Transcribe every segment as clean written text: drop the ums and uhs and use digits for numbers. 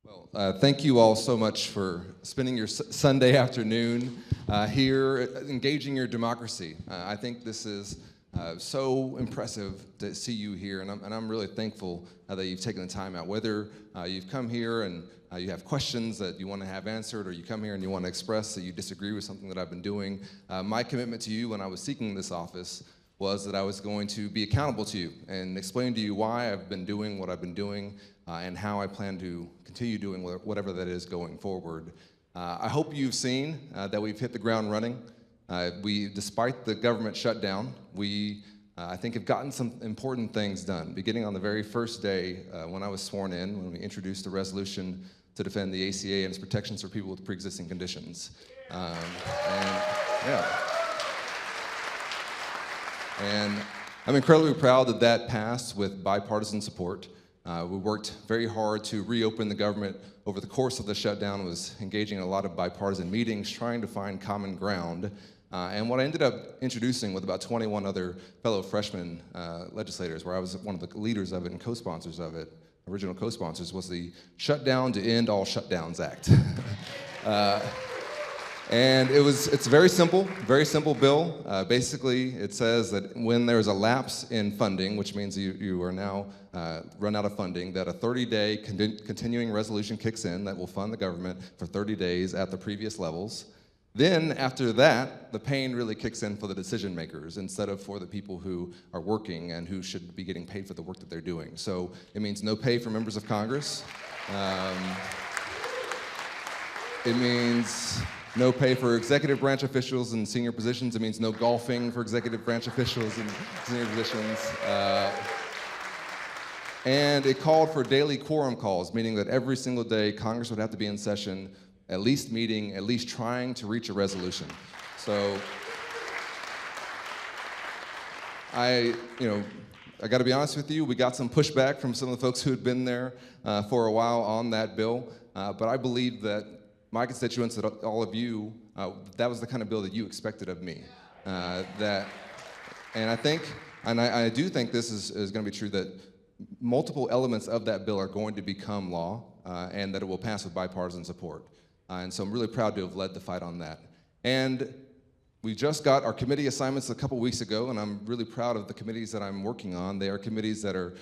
Well, thank you all so much for spending your Sunday afternoon here engaging your democracy. I think this is so impressive to see you here, and I'm really thankful that you've taken the time out. Whether you've come here and you have questions that you want to have answered, or you come here and you want to express that you disagree with something that I've been doing, my commitment to you when I was seeking this office was that I was going to be accountable to you and explain to you why I've been doing what I've been doing and how I plan to continue doing whatever that is going forward. I hope you've seen that we've hit the ground running. Despite the government shutdown, we, I think, have gotten some important things done. Beginning on the very first day when I was sworn in, when we introduced the resolution to defend the ACA and its protections for people with pre-existing conditions. And I'm incredibly proud that that passed with bipartisan support. We worked very hard to reopen the government over the course of the shutdown, was engaging in a lot of bipartisan meetings, trying to find common ground. And what I ended up introducing with about 21 other fellow freshman legislators, where I was one of the leaders of it and co-sponsors of it, original co-sponsors, was the Shutdown to End All Shutdowns Act. And it's a very simple bill. Basically, it says that when there's a lapse in funding, which means you are now run out of funding, that a 30-day continuing resolution kicks in that will fund the government for 30 days at the previous levels. Then, after that, the pain really kicks in for the decision makers instead of for the people who are working and who should be getting paid for the work that they're doing. So it means no pay for members of Congress. It means no pay for executive branch officials in senior positions. It means no golfing for executive branch officials in senior positions. And it called for daily quorum calls, meaning that every single day Congress would have to be in session, at least meeting, at least trying to reach a resolution. So I got to be honest with you, we got some pushback from some of the folks who had been there for a while on that bill, but I believe that my constituents, that all of you, that was the kind of bill that you expected of me. And I do think this is going to be true, that multiple elements of that bill are going to become law, and that it will pass with bipartisan support. And so I'm really proud to have led the fight on that. And we just got our committee assignments a couple weeks ago, and I'm really proud of the committees that I'm working on. They are committees that are,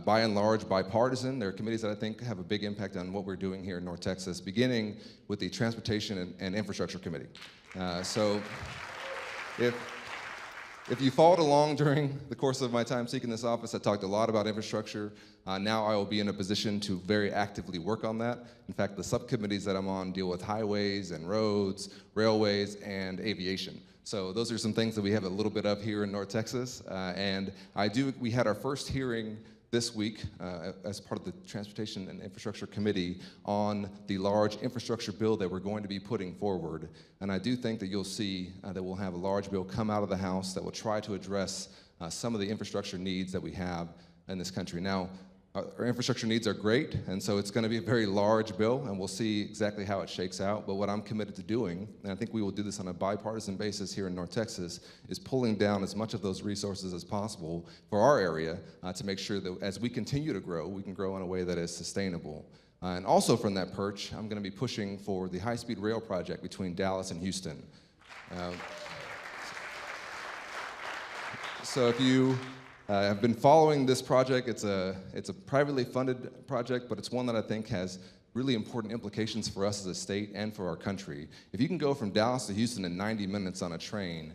by and large, bipartisan. They're committees that I think have a big impact on what we're doing here in North Texas, beginning with the Transportation and Infrastructure Committee. So if you followed along during the course of my time seeking this office, I talked a lot about infrastructure. Now I will be in a position to very actively work on that. In fact, the subcommittees that I'm on deal with highways and roads, railways, and aviation. So those are some things that we have a little bit of here in North Texas. We had our first hearing this week as part of the Transportation and Infrastructure Committee on the large infrastructure bill that we're going to be putting forward. And I do think that you'll see that we'll have a large bill come out of the House that will try to address some of the infrastructure needs that we have in this country. Now, our infrastructure needs are great, and so it's going to be a very large bill, and we'll see exactly how it shakes out. But what I'm committed to doing, and I think we will do this on a bipartisan basis here in North Texas, is pulling down as much of those resources as possible for our area to make sure that as we continue to grow, we can grow in a way that is sustainable. And also from that perch, I'm going to be pushing for the high-speed rail project between Dallas and Houston. So if you I've been following this project. It's a privately funded project, but it's one that I think has really important implications for us as a state and for our country. If you can go from Dallas to Houston in 90 minutes on a train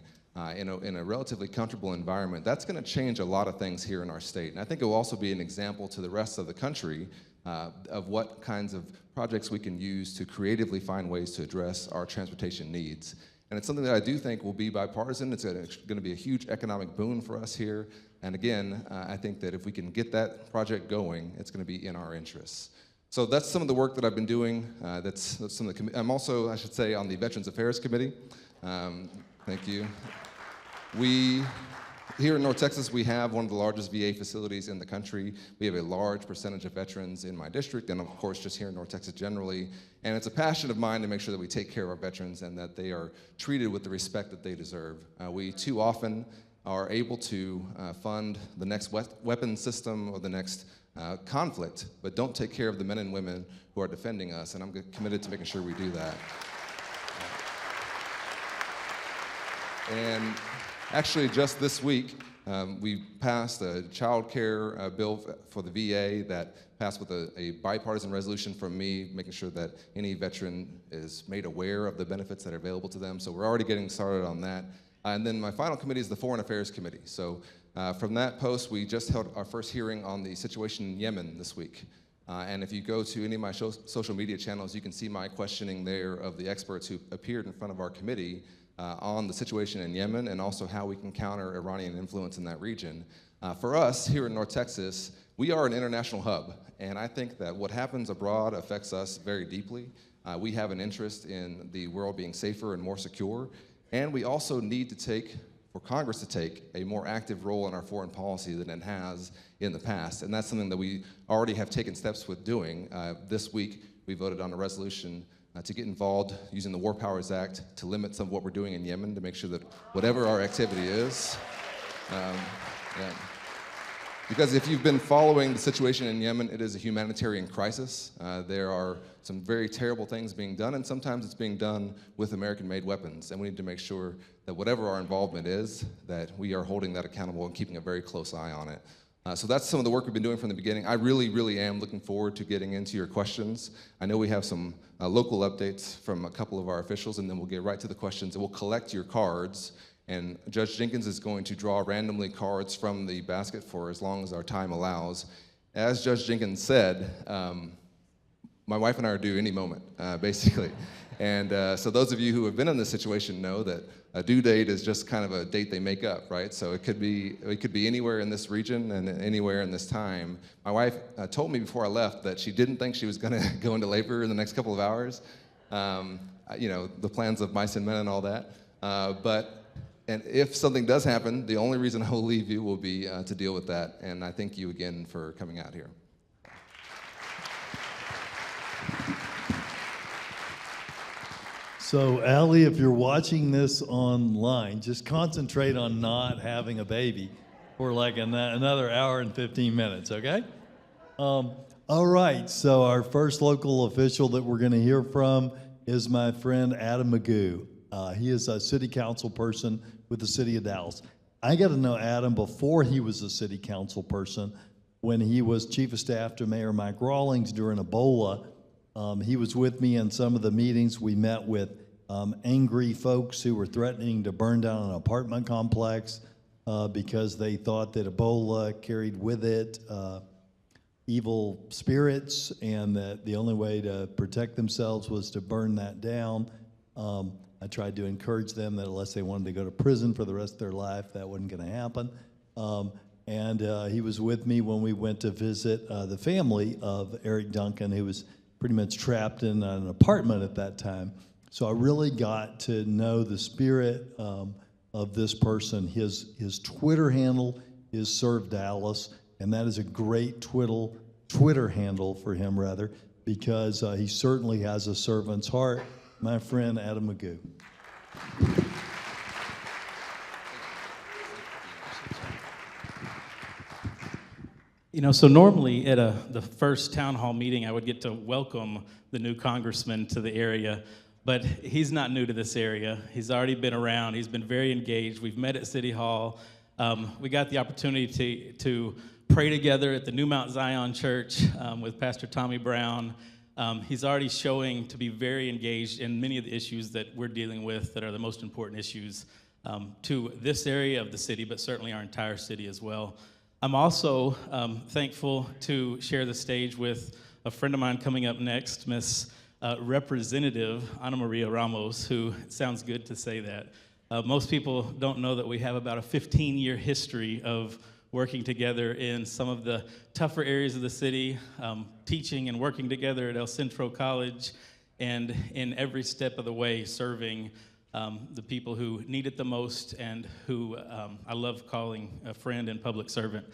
in a relatively comfortable environment, that's going to change a lot of things here in our state. And I think it will also be an example to the rest of the country of what kinds of projects we can use to creatively find ways to address our transportation needs. And it's something that I do think will be bipartisan. It's going to be a huge economic boon for us here. And again, I think that if we can get that project going, it's going to be in our interests. So that's some of the work that I've been doing. That's some of the. I'm also, I should say, on the Veterans Affairs Committee. Thank you. Here in North Texas, we have one of the largest VA facilities in the country. We have a large percentage of veterans in my district, and of course, just here in North Texas generally. And it's a passion of mine to make sure that we take care of our veterans and that they are treated with the respect that they deserve. We too often are able to fund the next weapon system or the next conflict, but don't take care of the men and women who are defending us, and I'm committed to making sure we do that. And actually, just this week, we passed a child care bill for the VA that passed with a bipartisan resolution from me, making sure that any veteran is made aware of the benefits that are available to them. So we're already getting started on that. And then my final committee is the Foreign Affairs Committee. So from that post, we just held our first hearing on the situation in Yemen this week. And if you go to any of my social media channels, you can see my questioning there of the experts who appeared in front of our committee on the situation in Yemen and also how we can counter Iranian influence in that region. For us here in North Texas, we are an international hub, and I think that what happens abroad affects us very deeply. We have an interest in the world being safer and more secure, and we also need to take, for Congress to take, a more active role in our foreign policy than it has in the past, and that's something that we already have taken steps with doing. This week, we voted on a resolution to get involved using the War Powers Act to limit some of what we're doing in Yemen to make sure that whatever our activity is, because if you've been following the situation in Yemen, it is a humanitarian crisis. There are some very terrible things being done, and sometimes it's being done with American-made weapons, and we need to make sure that whatever our involvement is, that we are holding that accountable and keeping a very close eye on it. So that's some of the work we've been doing from the beginning. I really, really am looking forward to getting into your questions. I know we have some local updates from a couple of our officials, and then we'll get right to the questions, and we'll collect your cards. And Judge Jenkins is going to draw randomly cards from the basket for as long as our time allows. As Judge Jenkins said, my wife and I are due any moment, basically. And so those of you who have been in this situation know that a due date is just kind of a date they make up, right? So it could be anywhere in this region and anywhere in this time. My wife told me before I left that she didn't think she was going to go into labor in the next couple of hours. You know, the plans of mice and men and all that. And if something does happen, the only reason I will leave you will be to deal with that. And I thank you again for coming out here. So, Allie, if you're watching this online, just concentrate on not having a baby for like another hour and 15 minutes, okay? All right, so our first local official that we're going to hear from is my friend Adam Magoo. He is a city council person with the city of Dallas. I got to know Adam before he was a city council person, when he was chief of staff to Mayor Mike Rawlings during Ebola. He was with me in some of the meetings. We met with angry folks who were threatening to burn down an apartment complex because they thought that Ebola carried with it evil spirits, and that the only way to protect themselves was to burn that down. I tried to encourage them that unless they wanted to go to prison for the rest of their life, that wasn't going to happen. And he was with me when we went to visit the family of Eric Duncan, who was pretty much trapped in an apartment at that time. So I really got to know the spirit of this person. His Twitter handle is Serve Dallas, and that is a great Twitter handle for him, rather, because he certainly has a servant's heart. My friend Adam Magoo. You know, so normally at the first town hall meeting, I would get to welcome the new congressman to the area, but he's not new to this area. He's already been around. He's been very engaged. We've met at City Hall. We got the opportunity to pray together at the New Mount Zion Church with Pastor Tommy Brown. He's already showing to be very engaged in many of the issues that we're dealing with that are the most important issues to this area of the city, but certainly our entire city as well. I'm also thankful to share the stage with a friend of mine coming up next, Miss Representative Ana Maria Ramos, who sounds good to say that. Most people don't know that we have about a 15-year history of working together in some of the tougher areas of the city, teaching and working together at El Centro College, and in every step of the way serving the people who need it the most and who I love calling a friend and public servant.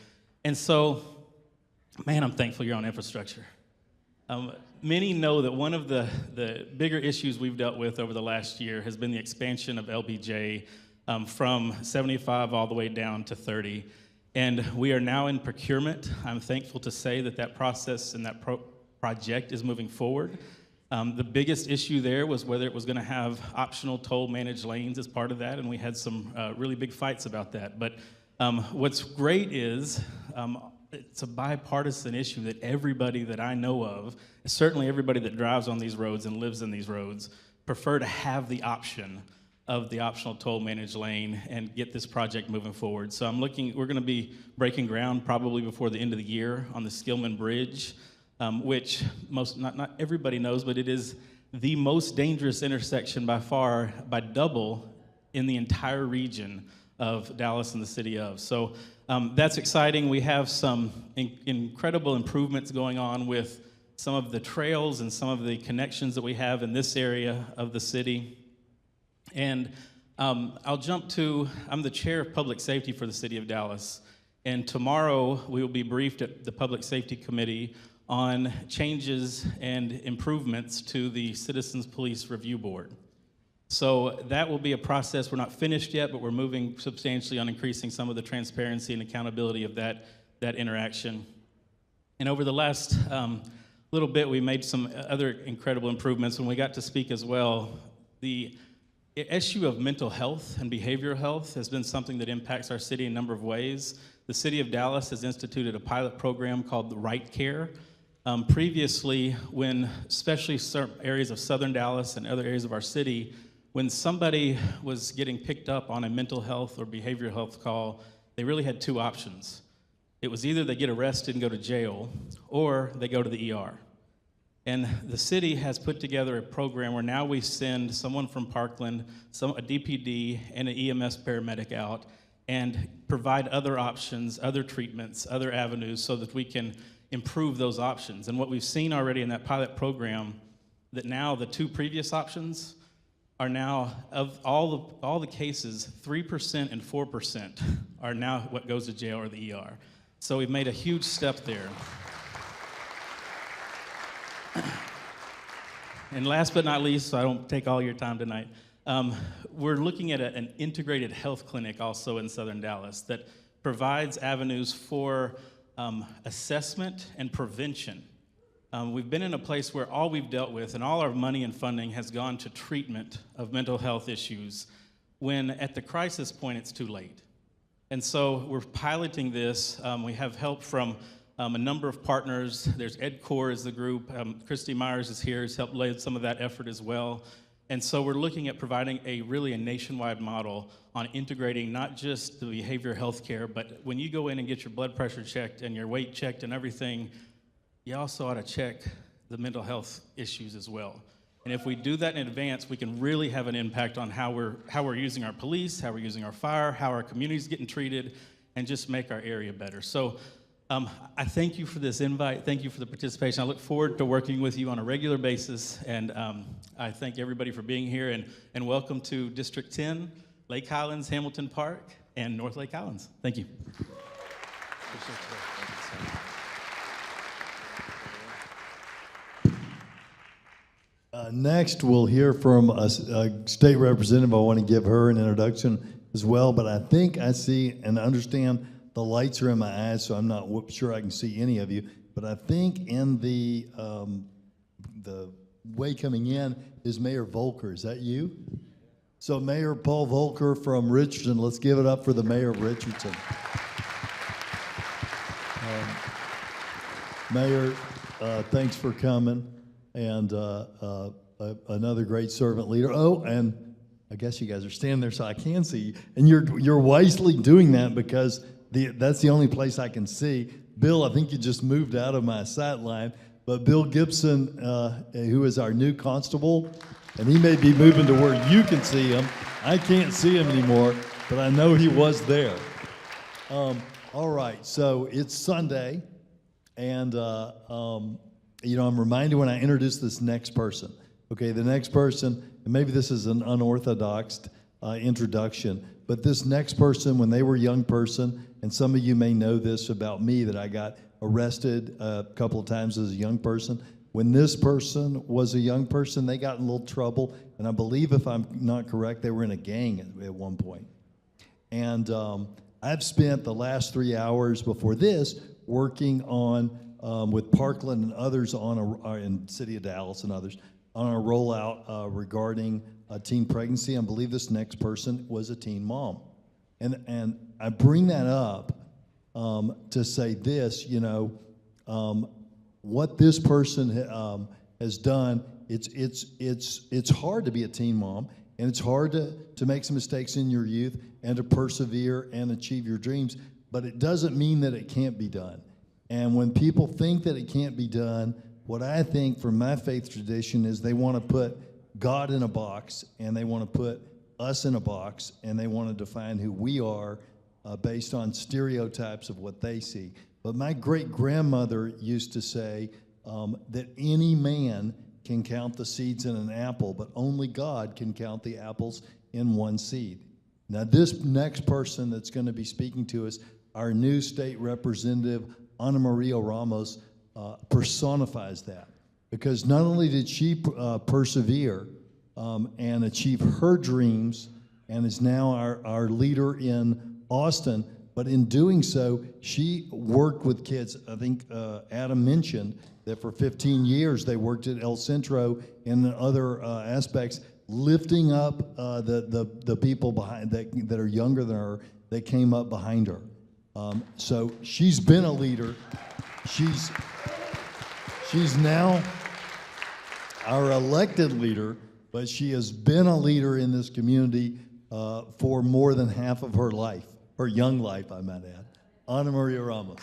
And so, man, I'm thankful you're on infrastructure. Many know that one of the bigger issues we've dealt with over the last year has been the expansion of LBJ from 75 all the way down to 30. And we are now in procurement. I'm thankful to say that that process and that project is moving forward. The biggest issue there was whether it was going to have optional toll managed lanes as part of that, and we had some really big fights about that. But what's great is it's a bipartisan issue that everybody that I know of, certainly everybody that drives on these roads and lives in these roads, prefer to have the option of the optional toll managed lane and get this project moving forward. So we're going to be breaking ground probably before the end of the year on the Skillman Bridge, which not everybody knows, but it is the most dangerous intersection by far, by double, in the entire region of Dallas and the city of. So that's exciting. We have some incredible improvements going on with some of the trails and some of the connections that we have in this area of the city. And I'm the chair of public safety for the city of Dallas. And tomorrow we will be briefed at the Public Safety Committee on changes and improvements to the Citizens Police Review Board. So that will be a process. We're not finished yet, but we're moving substantially on increasing some of the transparency and accountability of that interaction. And over the last little bit, we made some other incredible improvements. When we got to speak as well, the issue of mental health and behavioral health has been something that impacts our city in a number of ways. The city of Dallas has instituted a pilot program called the Right Care. Previously, when especially certain areas of southern Dallas and other areas of our city, when somebody was getting picked up on a mental health or behavioral health call, they really had two options. It was either they get arrested and go to jail, or they go to the ER. And the city has put together a program where now we send someone from Parkland, a DPD, and an EMS paramedic out and provide other options, other treatments, other avenues so that we can improve those options. And what we've seen already in that pilot program, that now the two previous options are now, of all the cases, 3% and 4% are now what goes to jail or the ER. So we've made a huge step there. And last but not least, so I don't take all your time tonight, we're looking at an integrated health clinic also in southern Dallas that provides avenues for assessment and prevention. We've been in a place where all we've dealt with and all our money and funding has gone to treatment of mental health issues, when at the crisis point it's too late. And so we're piloting this. We have help from a number of partners. There's EdCore is the group. Christy Myers is here, has helped lay some of that effort as well. And so we're looking at providing a nationwide model on integrating not just the behavioral health care, but when you go in and get your blood pressure checked and your weight checked and everything, you also ought to check the mental health issues as well. And if we do that in advance, we can really have an impact on how we're using our police, how we're using our fire, how our community's getting treated, and just make our area better. So I thank you for this invite. Thank you for the participation. I look forward to working with you on a regular basis. And I thank everybody for being here. And welcome to District 10, Lake Highlands, Hamilton Park, and North Lake Highlands. Thank you. Next, we'll hear from a state representative. I want to give her an introduction as well. But I think I see and understand the lights are in my eyes, so I'm not sure I can see any of you. But I think in the way coming in is Mayor Volker. Is that you? So Mayor Paul Volker from Richland. Let's give it up for the mayor of Richardson. Mayor, thanks for coming. And another great servant leader. Oh, and I guess you guys are standing there so I can see you. And you're wisely doing that because that's the only place I can see. Bill, I think you just moved out of my sight line, but Bill Gibson, who is our new constable, and he may be moving to where you can see him. I can't see him anymore, but I know he was there. All right, so it's Sunday, and I'm reminded when I introduce this next person. Okay, the next person, and maybe this is an unorthodox introduction, but this next person, when they were a young person, and some of you may know this about me, that I got arrested a couple of times as a young person. When this person was a young person, they got in a little trouble, and I believe, if I'm not correct, they were in a gang at one point. And I've spent the last 3 hours before this working on, with Parkland and others in the city of Dallas and others, on a rollout regarding teen pregnancy. I believe this next person was a teen mom. And I bring that up to say this, what this person has done, it's hard to be a teen mom, and it's hard to make some mistakes in your youth and to persevere and achieve your dreams, but it doesn't mean that it can't be done. And when people think that it can't be done, what I think from my faith tradition is they want to put God in a box, and they want to put us in a box, and they want to define who we are based on stereotypes of what they see. But my great-grandmother used to say that any man can count the seeds in an apple, but only God can count the apples in one seed. Now, this next person that's going to be speaking to us, our new state representative, Ana Maria Ramos, personifies that. Because not only did she persevere and achieve her dreams and is now our leader in Austin, but in doing so, she worked with kids. I think Adam mentioned that for 15 years they worked at El Centro and other aspects, lifting up the people behind that are younger than her that came up behind her. So she's been a leader. She's now our elected leader, but she has been a leader in this community for more than half of her life, her young life, I might add. Ana Maria Ramos.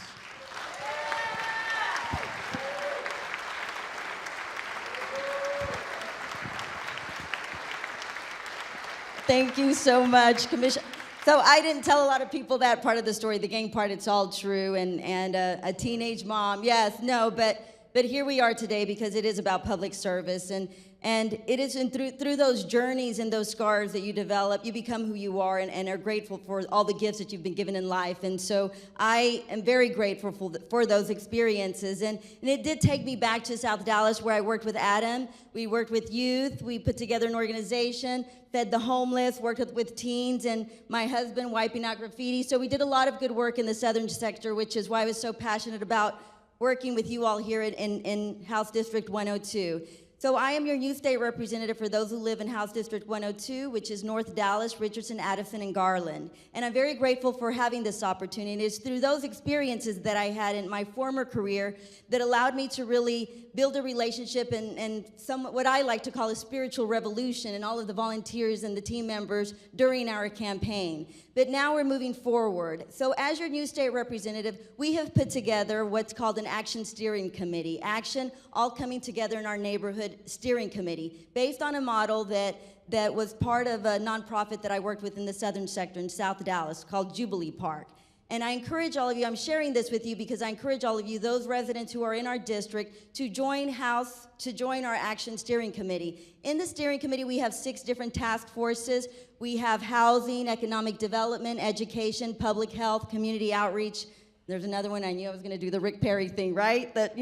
Thank you so much, Commissioner. So I didn't tell a lot of people that part of the story, the gang part. It's all true, and a teenage mom. Yes, no, but here we are today because it is about public service, and it is through those journeys and those scars that you develop, you become who you are, and are grateful for all the gifts that you've been given in life. And so I am very grateful for those experiences. And it did take me back to South Dallas, where I worked with Adam. We worked with youth. We put together an organization, fed the homeless, worked with teens, and my husband wiping out graffiti. So we did a lot of good work in the southern sector, which is why I was so passionate about working with you all here in House District 102. So I am your youth state representative for those who live in House District 102, which is North Dallas, Richardson, Addison, and Garland. And I'm very grateful for having this opportunity. And it's through those experiences that I had in my former career that allowed me to really build a relationship and somewhat what I like to call a spiritual revolution in all of the volunteers and the team members during our campaign. But now we're moving forward. So as your new state representative, we have put together what's called an action steering committee. Action, all coming together in our neighborhood steering committee, based on a model that was part of a nonprofit that I worked with in the southern sector in South Dallas called Jubilee Park. And I encourage all of you, I'm sharing this with you because I encourage all of you, those residents who are in our district, to join our Action Steering Committee. In the steering committee, we have 6 different task forces. We have housing, economic development, education, public health, community outreach. There's another one. I knew I was going to do the Rick Perry thing, right? That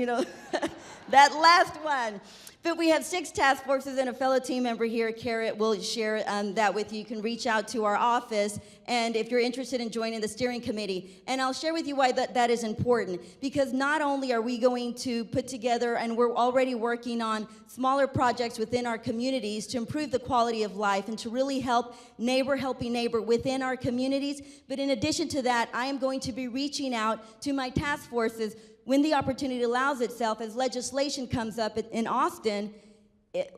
that last one. But we have 6 task forces, and a fellow team member here, Carrot, will share that with you. You can reach out to our office, and if you're interested in joining the steering committee. And I'll share with you why that is important. Because not only are we going to put together, and we're already working on smaller projects within our communities to improve the quality of life and to really help neighbor helping neighbor within our communities. But in addition to that, I am going to be reaching out to my task forces when the opportunity allows itself. As legislation comes up in Austin,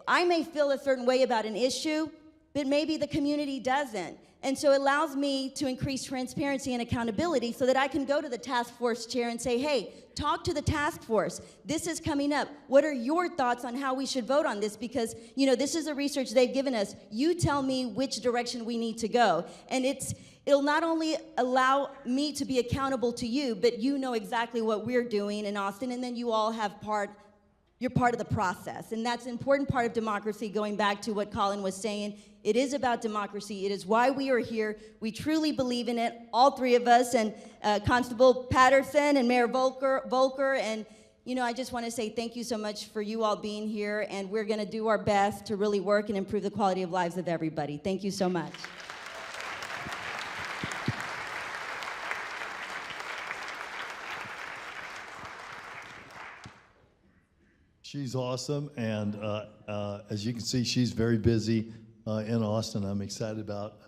I may feel a certain way about an issue, but maybe the community doesn't. And so it allows me to increase transparency and accountability so that I can go to the task force chair and say, hey, talk to the task force. This is coming up. What are your thoughts on how we should vote on this? Because, this is the research they've given us. You tell me which direction we need to go. And it'll not only allow me to be accountable to you, but you know exactly what we're doing in Austin, and then you all have you're part of the process. And that's an important part of democracy, going back to what Colin was saying. It is about democracy. It is why we are here. We truly believe in it, all 3 of us, and Constable Patterson and Mayor Volker. And, I just want to say thank you so much for you all being here, and we're going to do our best to really work and improve the quality of lives of everybody. Thank you so much. She's awesome, and as you can see, she's very busy in Austin. I'm excited about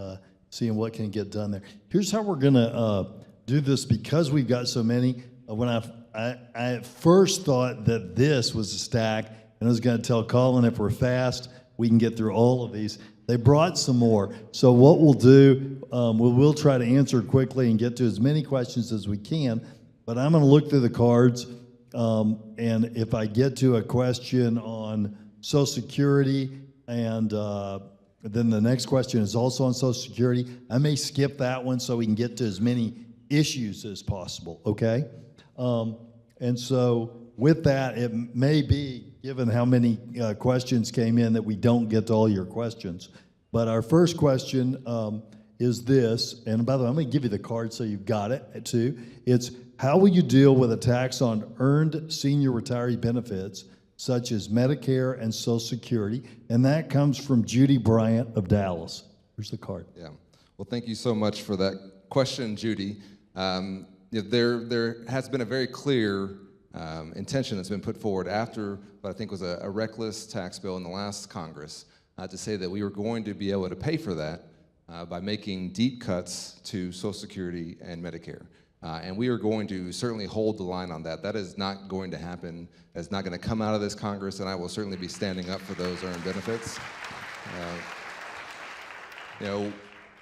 seeing what can get done there. Here's how we're gonna do this because we've got so many. When I at first thought that this was a stack, and I was gonna tell Colin if we're fast, we can get through all of these. They brought some more. So what we'll do, we'll try to answer quickly and get to as many questions as we can, but I'm gonna look through the cards, and if I get to a question on Social Security, and then the next question is also on Social Security, I may skip that one so we can get to as many issues as possible, okay? And so with that, it may be, given how many questions came in, that we don't get to all your questions. But our first question is this, and by the way, I'm gonna give you the card so you've got it too. It's, how will you deal with a tax on earned senior retiree benefits, such as Medicare and Social Security? And that comes from Judy Bryant of Dallas. Here's the card. Yeah. Well, thank you so much for that question, Judy. There has been a very clear intention that's been put forward after what I think was a reckless tax bill in the last Congress to say that we were going to be able to pay for that by making deep cuts to Social Security and Medicare. And we are going to certainly hold the line on that. That is not going to happen. That's not going to come out of this Congress, and I will certainly be standing up for those earned benefits.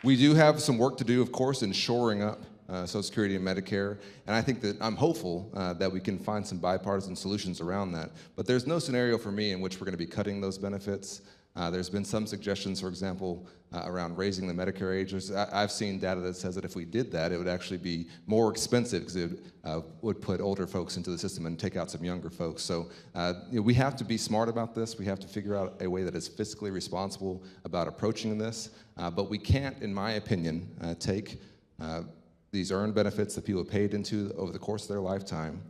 We do have some work to do, of course, in shoring up Social Security and Medicare, and I think that I'm hopeful that we can find some bipartisan solutions around that. But there's no scenario for me in which we're going to be cutting those benefits. There's been some suggestions, for example, around raising the Medicare age. I've seen data that says that if we did that, it would actually be more expensive because it would put older folks into the system and take out some younger folks. So we have to be smart about this. We have to figure out a way that is fiscally responsible about approaching this. But we can't, in my opinion, take these earned benefits that people have paid into over the course of their lifetime,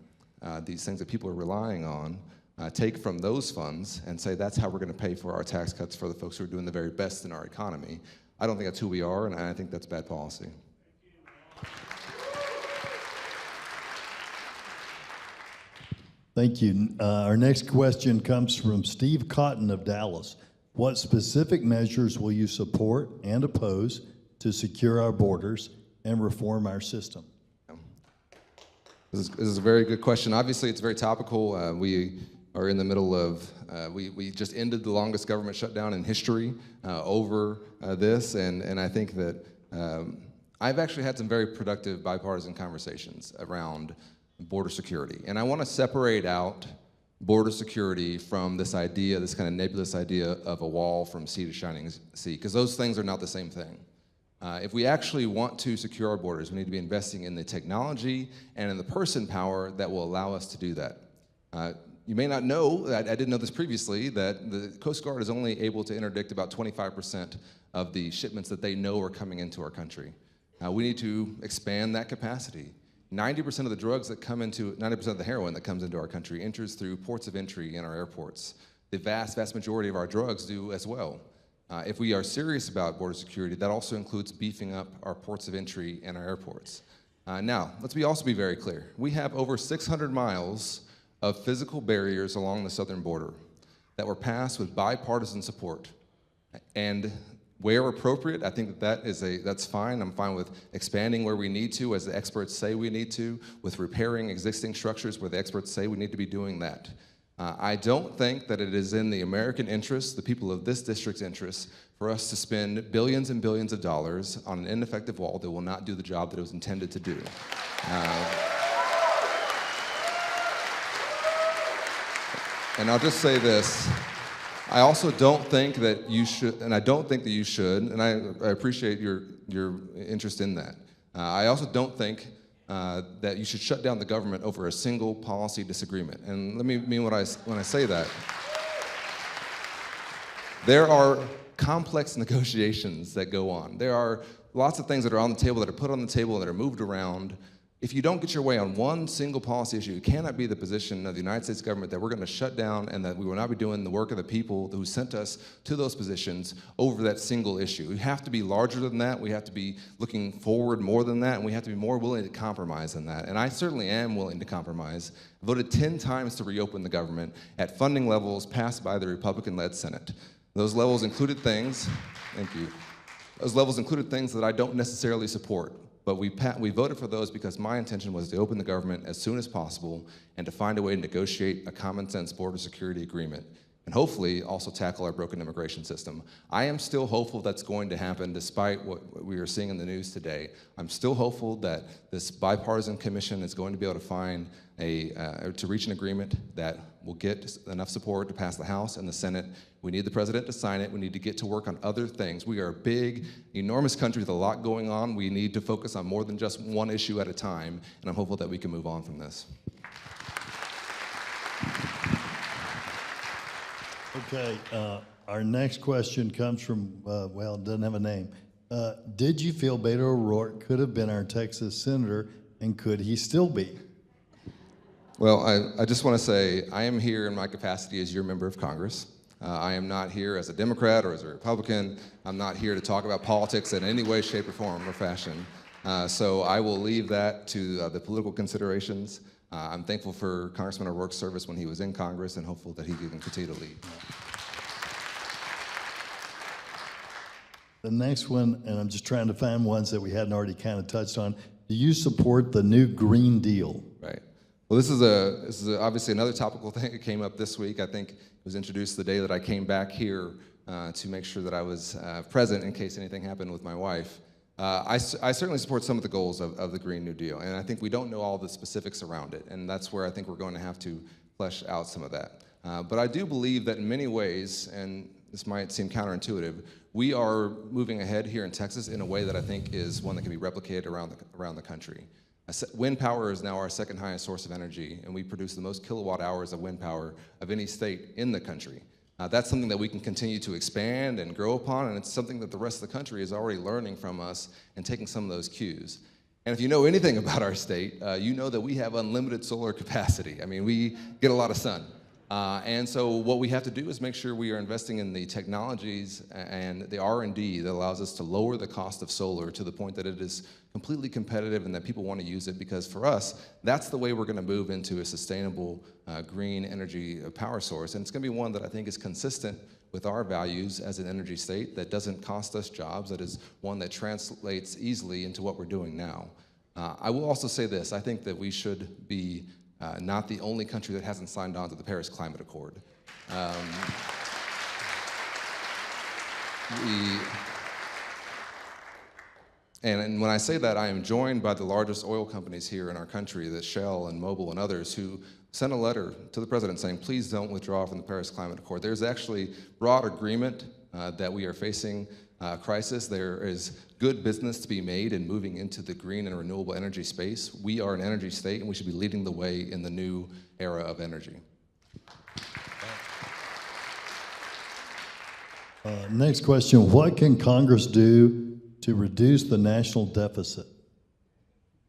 these things that people are relying on, take from those funds and say that's how we're going to pay for our tax cuts for the folks who are doing the very best in our economy. I don't think that's who we are, and I think that's bad policy. Thank you. Our next question comes from Steve Cotton of Dallas. What specific measures will you support and oppose to secure our borders and reform our system? This is a very good question. Obviously, it's very topical. We are in the middle of, we just ended the longest government shutdown in history over this, and I think that I've actually had some very productive bipartisan conversations around border security. And I want to separate out border security from this idea, this kind of nebulous idea of a wall from sea to shining sea, because those things are not the same thing. If we actually want to secure our borders, we need to be investing in the technology and in the person power that will allow us to do that. You may not know, I didn't know this previously, that the Coast Guard is only able to interdict about 25% of the shipments that they know are coming into our country. We need to expand that capacity. 90% of the drugs that come into, 90% of the heroin that comes into our country enters through ports of entry in our airports. The vast, vast majority of our drugs do as well. If we are serious about border security, that also includes beefing up our ports of entry and our airports. Now, let's also be very clear. We have over 600 miles of physical barriers along the southern border that were passed with bipartisan support. And where appropriate, I think that's fine. I'm fine with expanding where we need to, as the experts say we need to, with repairing existing structures where the experts say we need to be doing that. I don't think that it is in the American interest, the people of this district's interest, for us to spend billions and billions of dollars on an ineffective wall that will not do the job that it was intended to do. And I'll just say this. I also don't think that you should, and I don't think that you should, and I appreciate your interest in that. I also don't think that you should shut down the government over a single policy disagreement. And let me mean when I say that. There are complex negotiations that go on. There are lots of things that are on the table, that are put on the table, that are moved around. If you don't get your way on one single policy issue, it cannot be the position of the United States government that we're going to shut down and that we will not be doing the work of the people who sent us to those positions over that single issue. We have to be larger than that. We have to be looking forward more than that, and we have to be more willing to compromise than that. And I certainly am willing to compromise. I voted 10 times to reopen the government at funding levels passed by the Republican-led Senate. Those levels included things, thank you, those levels included things that I don't necessarily support. But we voted for those because my intention was to open the government as soon as possible and to find a way to negotiate a common sense border security agreement and hopefully also tackle our broken immigration system. I am still hopeful that's going to happen despite what we are seeing in the news today. I'm still hopeful that this bipartisan commission is going to be able to find to reach an agreement that will get enough support to pass the House and the Senate. We need the president to sign it. We need to get to work on other things. We are a big, enormous country with a lot going on. We need to focus on more than just one issue at a time, and I'm hopeful that we can move on from this. Okay, our next question comes from, well, it doesn't have a name. Did you feel Beto O'Rourke could have been our Texas senator, and could he still be? Well, I just want to say I am here in my capacity as your member of Congress. I am not here as a Democrat or as a Republican. I'm not here to talk about politics in any way, shape, or form or fashion. So I will leave that to the political considerations. I'm thankful for Congressman O'Rourke's service when he was in Congress and hopeful that he can continue to lead. The next one, and I'm just trying to find ones that we hadn't already kind of touched on. Do you support the new Green Deal? Right. Well, this is obviously another topical thing that came up this week. I think it was introduced the day that I came back here to make sure that I was present in case anything happened with my wife. I certainly support some of the goals of the Green New Deal, and I think we don't know all the specifics around it, and that's where I think we're going to have to flesh out some of that. But I do believe that in many ways, and this might seem counterintuitive, we are moving ahead here in Texas in a way that I think is one that can be replicated around the country. Wind power is now our second highest source of energy, and we produce the most kilowatt hours of wind power of any state in the country. That's something that we can continue to expand and grow upon, and it's something that the rest of the country is already learning from us and taking some of those cues. And if you know anything about our state, you know that we have unlimited solar capacity. I mean, we get a lot of sun. And so what we have to do is make sure we are investing in the technologies and the R&D that allows us to lower the cost of solar to the point that it is completely competitive and that people want to use it, because for us, that's the way we're going to move into a sustainable green energy power source. And it's going to be one that I think is consistent with our values as an energy state, that doesn't cost us jobs, that is one that translates easily into what we're doing now. I will also say this, I think that we should be not the only country that hasn't signed on to the Paris Climate Accord. And when I say that, I am joined by the largest oil companies here in our country, the Shell and Mobil and others, who sent a letter to the president saying, please don't withdraw from the Paris Climate Accord. There's actually broad agreement that we are facing a crisis. There is good business to be made in moving into the green and renewable energy space. We are an energy state, and we should be leading the way in the new era of energy. Next question, what can Congress do to reduce the national deficit?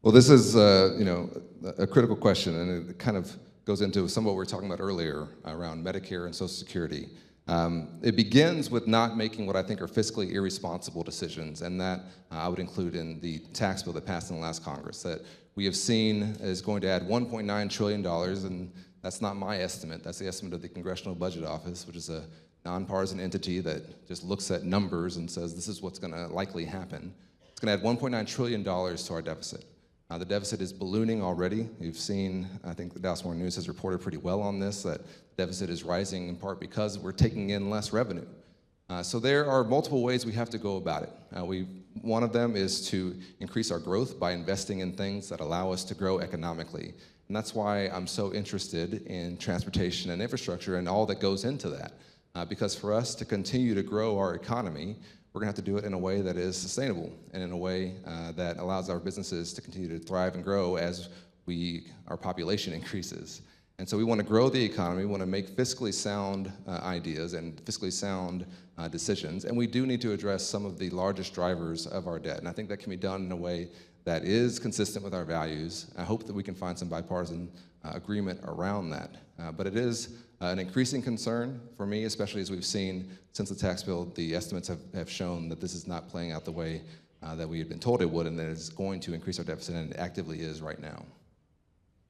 Well, this is a critical question, and it kind of goes into some of what we were talking about earlier around Medicare and Social Security. It begins with not making what I think are fiscally irresponsible decisions, and that I would include in the tax bill that passed in the last Congress, that we have seen is going to add $1.9 trillion, and that's not my estimate, that's the estimate of the Congressional Budget Office, which is a nonpartisan entity that just looks at numbers and says this is what's going to likely happen. It's going to add $1.9 trillion to our deficit. The deficit is ballooning already. You've seen, I think the Dallas Morning News has reported pretty well on this, that the deficit is rising in part because we're taking in less revenue. So there are multiple ways we have to go about it. One of them is to increase our growth by investing in things that allow us to grow economically. And that's why I'm so interested in transportation and infrastructure and all that goes into that. Because for us to continue to grow our economy, we're gonna have to do it in a way that is sustainable and in a way that allows our businesses to continue to thrive and grow as our population increases. And so we want to grow the economy, we want to make fiscally sound ideas and fiscally sound decisions, and we do need to address some of the largest drivers of our debt. And I think that can be done in a way that is consistent with our values. I hope that we can find some bipartisan agreement around that. But it is an increasing concern for me, especially as we've seen since the tax bill, the estimates have shown that this is not playing out the way that we had been told it would, and that it's going to increase our deficit, and it actively is right now.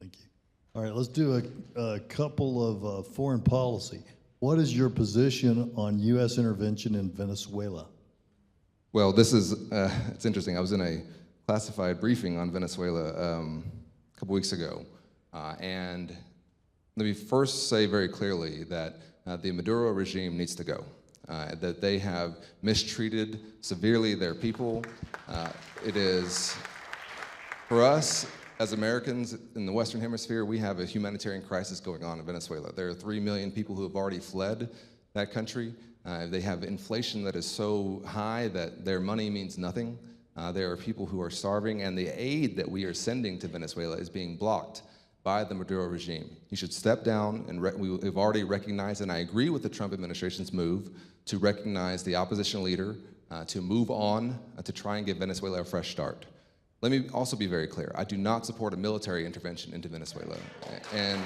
Thank you. All right, let's do a couple of foreign policy. What is your position on U.S. intervention in Venezuela? Well, this is, it's interesting. I was in a classified briefing on Venezuela a couple weeks ago, and let me first say very clearly that the Maduro regime needs to go, that they have mistreated severely their people. It is, for us, as Americans in the Western Hemisphere, we have a humanitarian crisis going on in Venezuela. There are 3 million people who have already fled that country. They have inflation that is so high that their money means nothing. There are people who are starving, and the aid that we are sending to Venezuela is being blocked by the Maduro regime. He should step down, and we've already recognized, and I agree with the Trump administration's move to recognize the opposition leader, to move on, to try and give Venezuela a fresh start. Let me also be very clear. I do not support a military intervention into Venezuela. And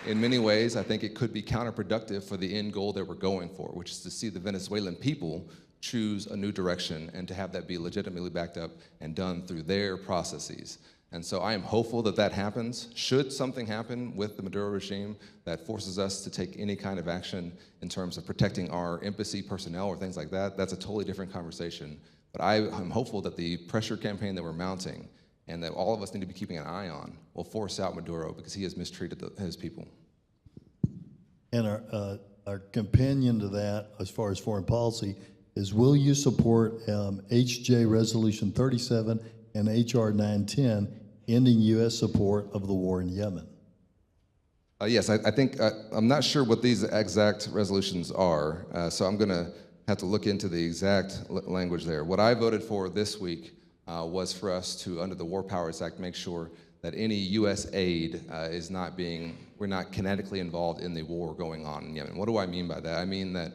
in many ways, I think it could be counterproductive for the end goal that we're going for, which is to see the Venezuelan people choose a new direction and to have that be legitimately backed up and done through their processes. And so I am hopeful that that happens. Should something happen with the Maduro regime that forces us to take any kind of action in terms of protecting our embassy personnel or things like that, that's a totally different conversation. But I'm hopeful that the pressure campaign that we're mounting and that all of us need to be keeping an eye on will force out Maduro because he has mistreated his people. And our companion to that, as far as foreign policy, is will you support HJ Resolution 37 and HR 910, ending U.S. support of the war in Yemen? Yes, I think, I'm not sure what these exact resolutions are, so I'm gonna have to look into the exact language there. What I voted for this week was for us to, under the War Powers Act, make sure that any U.S. aid we're not kinetically involved in the war going on in Yemen. What do I mean by that? I mean that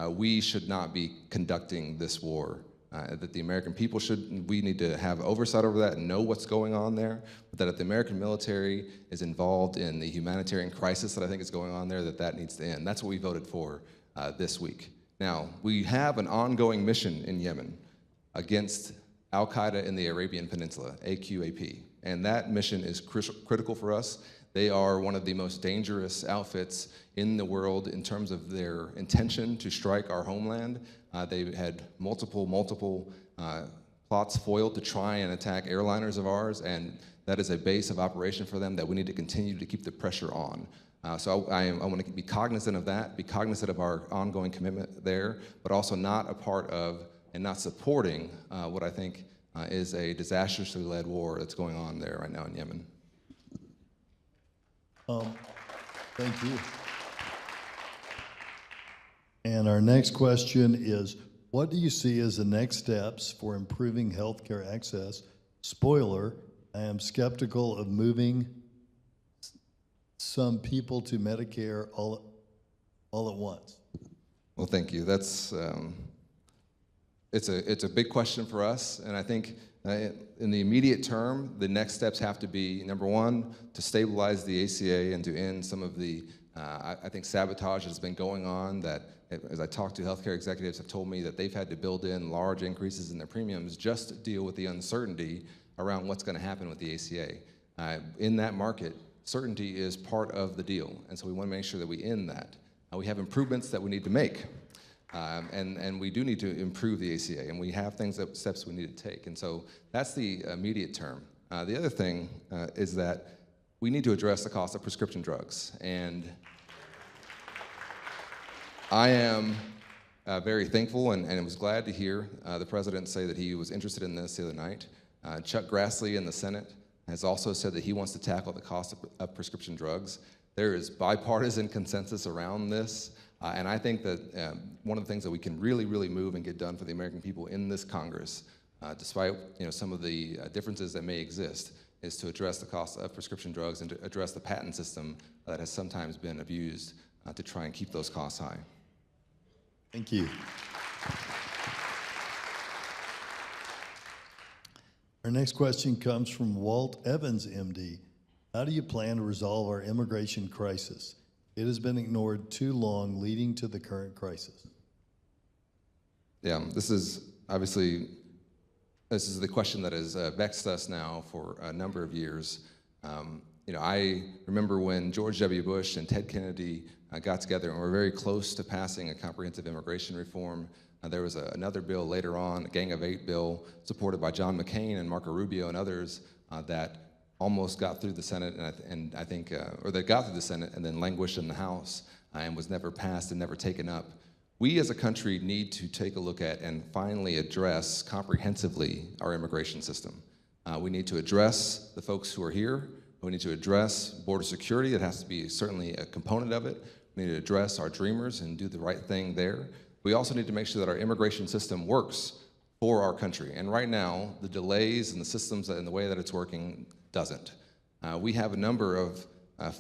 we should not be conducting this war. That the American people we need to have oversight over that and know what's going on there, but that if the American military is involved in the humanitarian crisis that I think is going on there, that needs to end. That's what we voted for this week. Now, we have an ongoing mission in Yemen against Al-Qaeda in the Arabian Peninsula, AQAP, and that mission is critical for us. They are one of the most dangerous outfits in the world in terms of their intention to strike our homeland. They had multiple plots foiled to try and attack airliners of ours, and that is a base of operation for them that we need to continue to keep the pressure on. So I want to be cognizant of that, be cognizant of our ongoing commitment there, but also not a part of and not supporting what I think is a disastrously led war that's going on there right now in Yemen. Thank you. And our next question is, what do you see as the next steps for improving healthcare access? Spoiler, I am skeptical of moving some people to Medicare all at once. Well, thank you. That's it's a big question for us, and I think in the immediate term, the next steps have to be, number one, to stabilize the ACA and to end some of the, I think, sabotage that's been going on that, as I talked to healthcare executives, have told me that they've had to build in large increases in their premiums just to deal with the uncertainty around what's going to happen with the ACA. In that market, certainty is part of the deal, and so we want to make sure that we end that. We have improvements that we need to make. And we do need to improve the ACA, and we have steps we need to take. And so that's the immediate term. The other thing is that we need to address the cost of prescription drugs. And I am very thankful and was glad to hear the president say that he was interested in this the other night. Chuck Grassley in the Senate has also said that he wants to tackle the cost of prescription drugs. There is bipartisan consensus around this. And I think that one of the things that we can really move and get done for the American people in this Congress, despite some of the differences that may exist, is to address the cost of prescription drugs and to address the patent system that has sometimes been abused to try and keep those costs high. Thank you. Our next question comes from Walt Evans, MD. How do you plan to resolve our immigration crisis? It has been ignored too long, leading to the current crisis. Yeah, this is the question that has vexed us now for a number of years. I remember when George W. Bush and Ted Kennedy got together and were very close to passing a comprehensive immigration reform. There was another bill later on, a Gang of Eight bill, supported by John McCain and Marco Rubio and others that almost got through the Senate, and I think, or that got through the Senate and then languished in the House and was never passed and never taken up. We as a country need to take a look at and finally address comprehensively our immigration system. We need to address the folks who are here. We need to address border security. It has to be certainly a component of it. We need to address our dreamers and do the right thing there. We also need to make sure that our immigration system works for our country. And right now, the delays and the systems and the way that it's working doesn't. We have a number of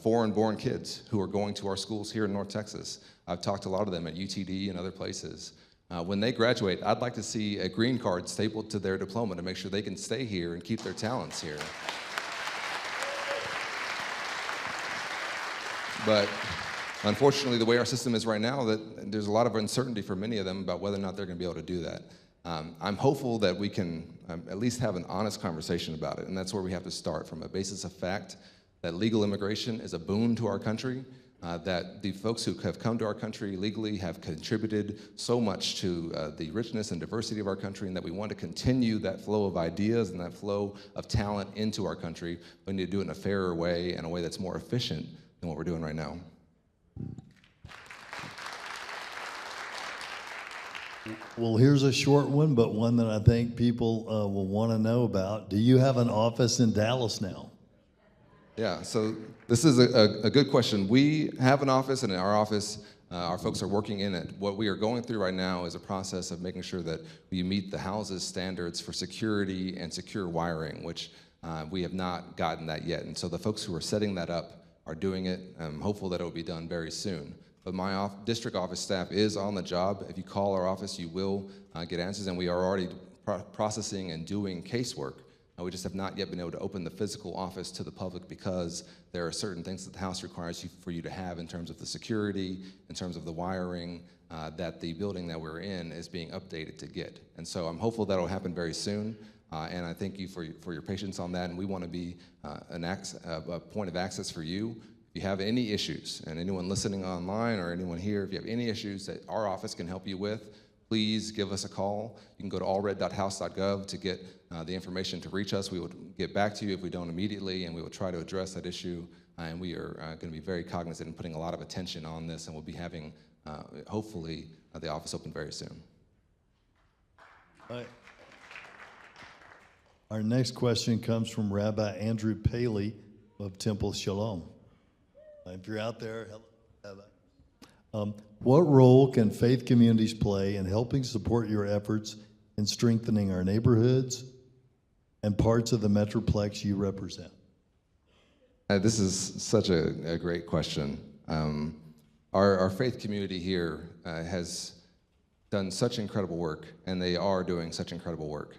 foreign-born kids who are going to our schools here in North Texas. I've talked to a lot of them at UTD and other places. When they graduate, I'd like to see a green card stapled to their diploma to make sure they can stay here and keep their talents here. But unfortunately, the way our system is right now, that there's a lot of uncertainty for many of them about whether or not they're going to be able to do that. I'm hopeful that we can at least have an honest conversation about it, and that's where we have to start, from a basis of fact that legal immigration is a boon to our country, that the folks who have come to our country legally have contributed so much to the richness and diversity of our country, and that we want to continue that flow of ideas and that flow of talent into our country. We need to do it in a fairer way, and a way that's more efficient than what we're doing right now. Well, here's a short one, but one that I think people will want to know about. Do you have an office in Dallas now? Yeah, so this is a good question. We have an office, and in our office, our folks are working in it. What we are going through right now is a process of making sure that we meet the house's standards for security and secure wiring, which we have not gotten that yet. And so the folks who are setting that up are doing it. I'm hopeful that it will be done very soon. But my district office staff is on the job. If you call our office, you will get answers, and we are already processing and doing casework. We just have not yet been able to open the physical office to the public because there are certain things that the House requires for you to have in terms of the security, in terms of the wiring, that the building that we're in is being updated to get. And so I'm hopeful that'll happen very soon. And I thank you for your patience on that, and we want to be a point of access for you. If you have any issues, and anyone listening online or anyone here, if you have any issues that our office can help you with, please give us a call. You can go to allred.house.gov to get the information to reach us. We will get back to you if we don't immediately, and we will try to address that issue. And we are going to be very cognizant and putting a lot of attention on this, and we'll be having, hopefully, the office open very soon. All right. Our next question comes from Rabbi Andrew Paley of Temple Shalom. If you're out there, hello, Rabbi. What role can faith communities play in helping support your efforts in strengthening our neighborhoods and parts of the Metroplex you represent? This is such a great question. Our faith community here has done such incredible work, and they are doing such incredible work,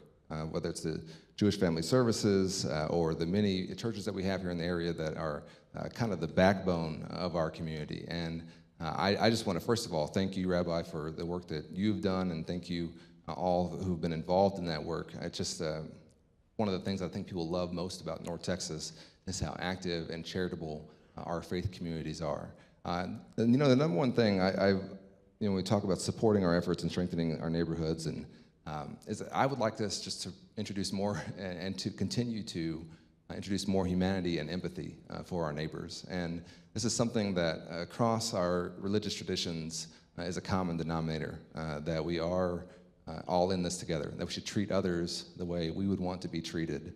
whether it's the Jewish Family Services or the many churches that we have here in the area that are kind of the backbone of our community. And I just want to, first of all, thank you, Rabbi, for the work that you've done, and thank you all who've been involved in that work. It's just one of the things I think people love most about North Texas is how active and charitable our faith communities are. And the number one thing when we talk about supporting our efforts and strengthening our neighborhoods, and is that I would like us just to introduce more and to continue to introduce more humanity and empathy for our neighbors. And this is something that across our religious traditions is a common denominator, that we are all in this together, that we should treat others the way we would want to be treated,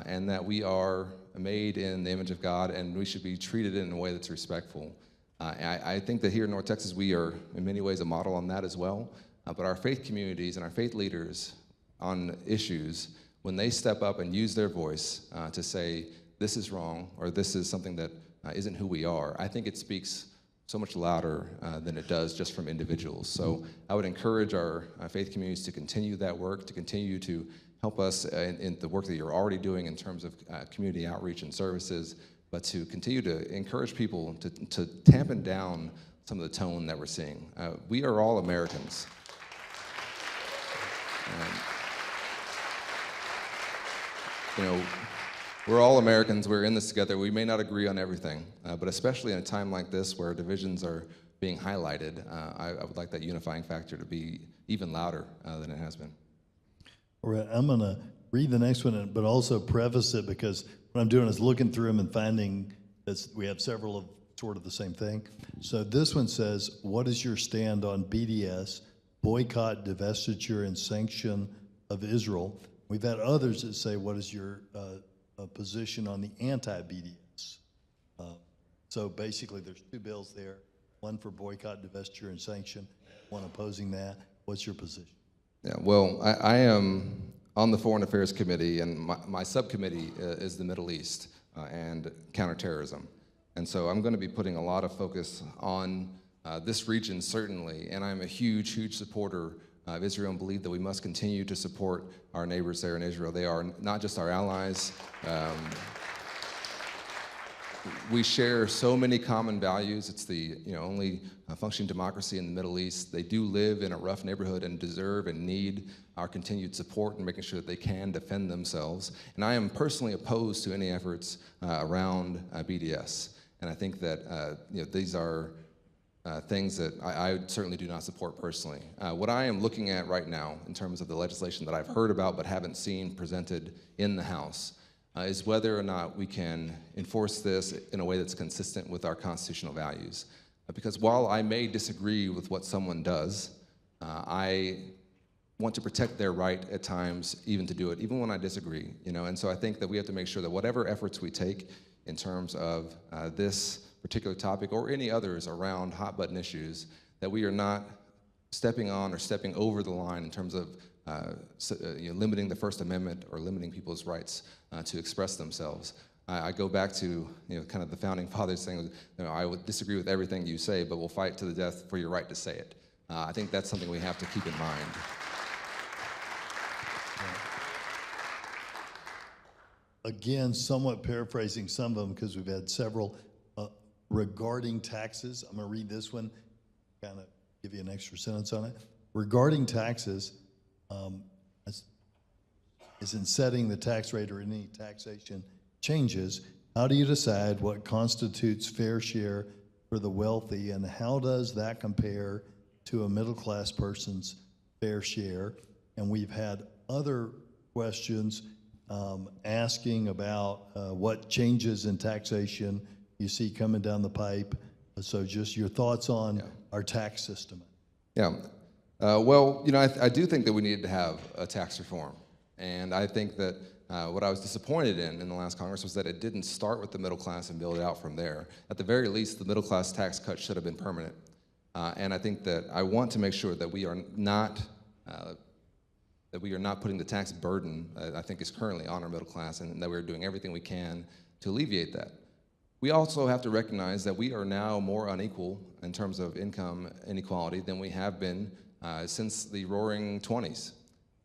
and that we are made in the image of God, and we should be treated in a way that's respectful. I think that here in North Texas, we are in many ways a model on that as well. But our faith communities and our faith leaders on issues, when they step up and use their voice to say, this is wrong, or this is something that isn't who we are, I think it speaks so much louder than it does just from individuals. So I would encourage our faith communities to continue that work, to continue to help us in the work that you're already doing in terms of community outreach and services, but to continue to encourage people to tampen down some of the tone that we're seeing. We are all Americans. You know, we're all Americans. We're in this together. We may not agree on everything, but especially in a time like this where divisions are being highlighted, I would like that unifying factor to be even louder than it has been. All right, I'm going to read the next one, but also preface it, because what I'm doing is looking through them and finding that we have several of sort of the same thing. So this one says, what is your stand on BDS, boycott, divestiture, and sanction of Israel? We've had others that say, what is your position on the anti-BDS? So basically, there's two bills there, one for boycott, divestiture, and sanction, one opposing that. What's your position? Yeah, well, I am on the Foreign Affairs Committee, and my subcommittee is the Middle East and counterterrorism. And so I'm going to be putting a lot of focus on this region, certainly, and I'm a huge, huge supporter of Israel and believe that we must continue to support our neighbors there in Israel. They are not just our allies. We share so many common values. It's the only functioning democracy in the Middle East. They do live in a rough neighborhood and deserve and need our continued support in making sure that they can defend themselves. And I am personally opposed to any efforts around BDS. And I think that these are things that I certainly do not support personally. What I am looking at right now in terms of the legislation that I've heard about but haven't seen presented in the House is whether or not we can enforce this in a way that's consistent with our constitutional values. Because while I may disagree with what someone does, I want to protect their right at times even to do it, even when I disagree. And so I think that we have to make sure that whatever efforts we take in terms of this particular topic or any others around hot button issues, that we are not stepping on or stepping over the line in terms of limiting the First Amendment or limiting people's rights to express themselves. I go back to kind of the founding fathers saying, I would disagree with everything you say, but we'll fight to the death for your right to say it. I think that's something we have to keep in mind. Again, somewhat paraphrasing some of them because we've had several regarding taxes. I'm going to read this one, kind of give you an extra sentence on it. Regarding taxes, is in setting the tax rate or any taxation changes, how do you decide what constitutes fair share for the wealthy, and how does that compare to a middle-class person's fair share? And we've had other questions asking about what changes in taxation you see coming down the pipe. So just your thoughts on our tax system. Yeah. Well, I do think that we needed to have a tax reform. And I think that what I was disappointed in the last Congress was that it didn't start with the middle class and build it out from there. At the very least, the middle class tax cut should have been permanent. And I think that I want to make sure that we are not putting the tax burden I think is currently on our middle class, and that we're doing everything we can to alleviate that. We also have to recognize that we are now more unequal in terms of income inequality than we have been since the roaring 20s.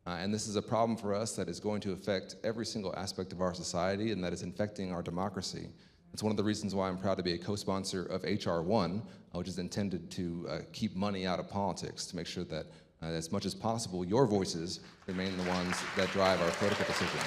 And this is a problem for us that is going to affect every single aspect of our society and that is infecting our democracy. It's one of the reasons why I'm proud to be a co-sponsor of H.R. 1, which is intended to keep money out of politics, to make sure that as much as possible, your voices remain the ones that drive our political decisions.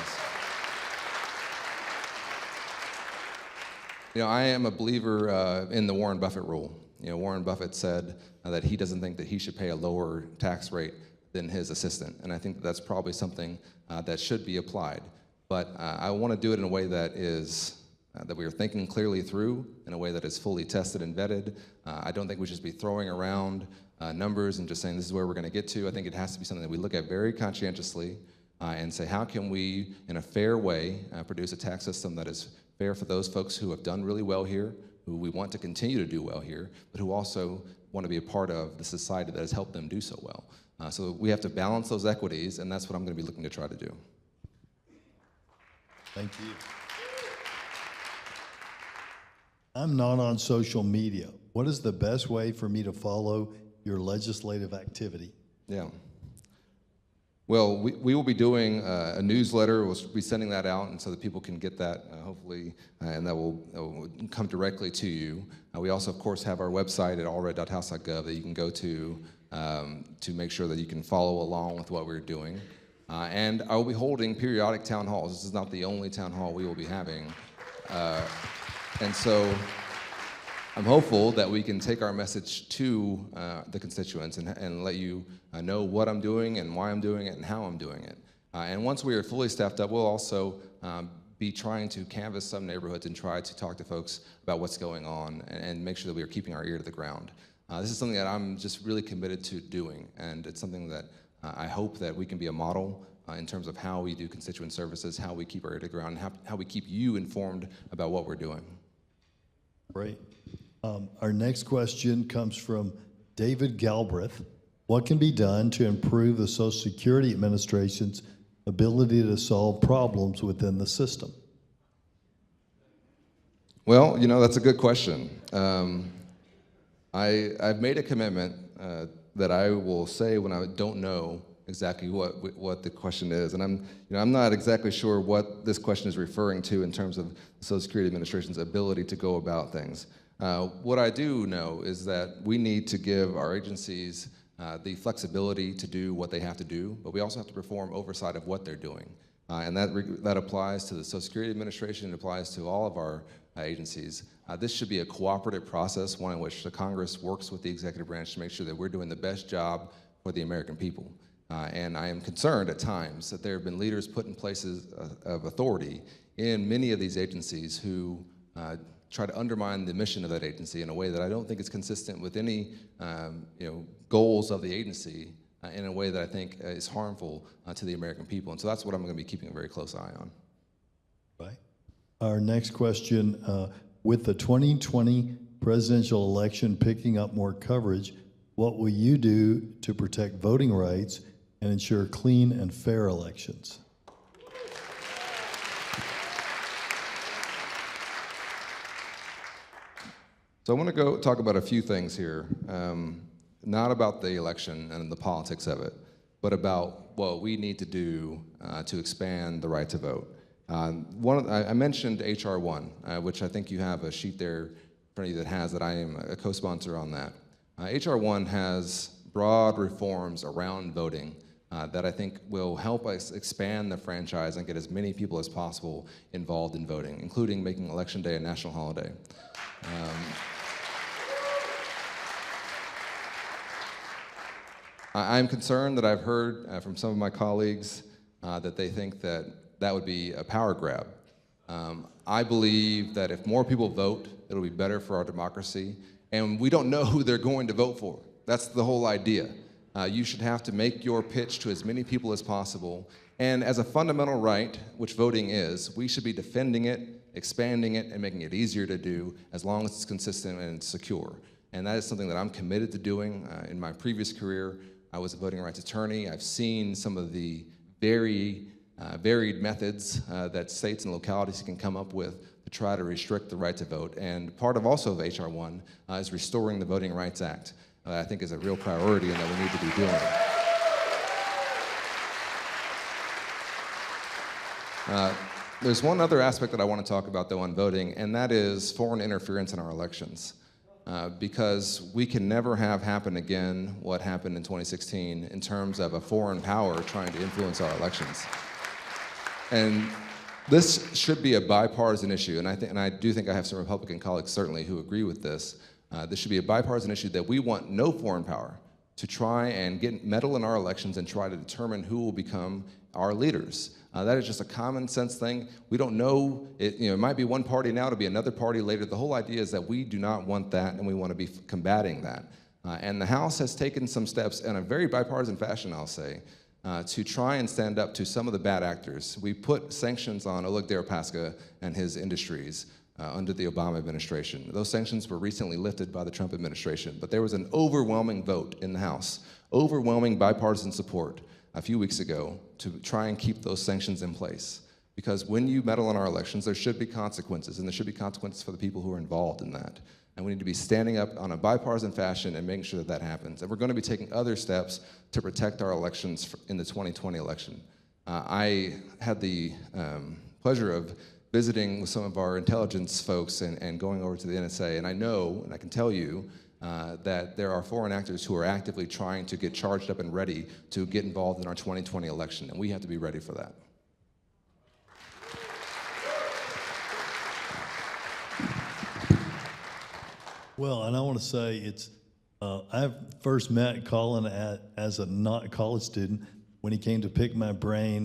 I am a believer in the Warren Buffett rule. Warren Buffett said that he doesn't think that he should pay a lower tax rate than his assistant, and I think that's probably something that should be applied. But I want to do it in a way that is that we are thinking clearly through, in a way that is fully tested and vetted. I don't think we should be throwing around numbers and just saying this is where we're going to get to. I think it has to be something that we look at very conscientiously and say, how can we, in a fair way, produce a tax system that is fair for those folks who have done really well here, who we want to continue to do well here, but who also want to be a part of the society that has helped them do so well. So we have to balance those equities, and that's what I'm going to be looking to try to do. Thank you. I'm not on social media. What is the best way for me to follow your legislative activity? Yeah. Well, we will be doing a newsletter. We'll be sending that out, and so that people can get that, hopefully, and that will come directly to you. We also, of course, have our website at allred.house.gov that you can go to make sure that you can follow along with what we're doing. And I will be holding periodic town halls. This is not the only town hall we will be having. And so I'm hopeful that we can take our message to the constituents and let you know what I'm doing and why I'm doing it and how I'm doing it. And once we are fully staffed up, we'll also be trying to canvass some neighborhoods and try to talk to folks about what's going on and make sure that we are keeping our ear to the ground. This is something that I'm just really committed to doing, and it's something that I hope that we can be a model in terms of how we do constituent services, how we keep our ear to the ground, and how we keep you informed about what we're doing. Great. Our next question comes from David Galbraith. What can be done to improve the Social Security Administration's ability to solve problems within the system? Well, that's a good question. I've made a commitment that I will say when I don't know exactly what the question is, and I'm not exactly sure what this question is referring to in terms of the Social Security Administration's ability to go about things. What I do know is that we need to give our agencies the flexibility to do what they have to do, but we also have to perform oversight of what they're doing. And that applies to the Social Security Administration, it applies to all of our agencies. This should be a cooperative process, one in which the Congress works with the executive branch to make sure that we're doing the best job for the American people. And I am concerned at times that there have been leaders put in places of authority in many of these agencies who try to undermine the mission of that agency in a way that I don't think is consistent with any goals of the agency in a way that I think is harmful to the American people. And so that's what I'm going to be keeping a very close eye on. Right. Our next question, with the 2020 presidential election picking up more coverage, what will you do to protect voting rights and ensure clean and fair elections? So I want to go talk about a few things here, not about the election and the politics of it, but about what we need to do to expand the right to vote. I mentioned H.R. 1, which I think you have a sheet there in front of you that has that I am a co-sponsor on that. H.R. 1 has broad reforms around voting that I think will help us expand the franchise and get as many people as possible involved in voting, including making Election Day a national holiday. I'm concerned that I've heard from some of my colleagues that they think that would be a power grab. I believe that if more people vote, it'll be better for our democracy, and we don't know who they're going to vote for. That's the whole idea. You should have to make your pitch to as many people as possible, and as a fundamental right, which voting is, we should be defending it, expanding it, and making it easier to do as long as it's consistent and secure. And that is something that I'm committed to doing. In my previous career, I was a voting rights attorney. I've seen some of the very varied methods that states and localities can come up with to try to restrict the right to vote. And part of also of H.R. 1 is restoring the Voting Rights Act. I think is a real priority and that we need to be doing. There's one other aspect that I want to talk about, though, on voting, and that is foreign interference in our elections. Because we can never have happen again what happened in 2016 in terms of a foreign power trying to influence our elections. And this should be a bipartisan issue, and I do think I have some Republican colleagues certainly who agree with this. This should be a bipartisan issue that we want no foreign power to try and meddle in our elections and try to determine who will become our leaders. That is just a common sense thing. We don't know, it might be one party now to be another party later. The whole idea is that we do not want that and we want to be combating that. And the House has taken some steps in a very bipartisan fashion, I'll say, to try and stand up to some of the bad actors. We put sanctions on Oleg Deripaska and his industries under the Obama administration. Those sanctions were recently lifted by the Trump administration, but there was an overwhelming vote in the House, overwhelming bipartisan support a few weeks ago to try and keep those sanctions in place. Because when you meddle in our elections, there should be consequences, and there should be consequences for the people who are involved in that. And we need to be standing up on a bipartisan fashion and making sure that that happens. And we're going to be taking other steps to protect our elections in the 2020 election. I had the pleasure of visiting with some of our intelligence folks and going over to the NSA, and I know, and I can tell you, that there are foreign actors who are actively trying to get charged up and ready to get involved in our 2020 election, and we have to be ready for that. Well, and I want to say I first met Colin as a not college student when he came to pick my brain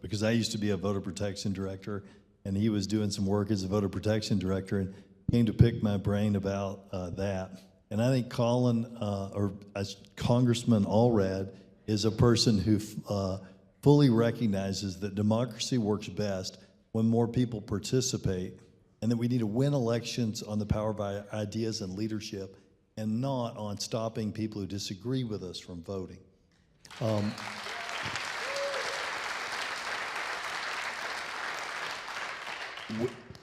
because I used to be a voter protection director, and he was doing some work as a voter protection director and came to pick my brain about that. And I think Colin, or as Congressman Allred, is a person who fully recognizes that democracy works best when more people participate, and that we need to win elections on the power of ideas and leadership, and not on stopping people who disagree with us from voting.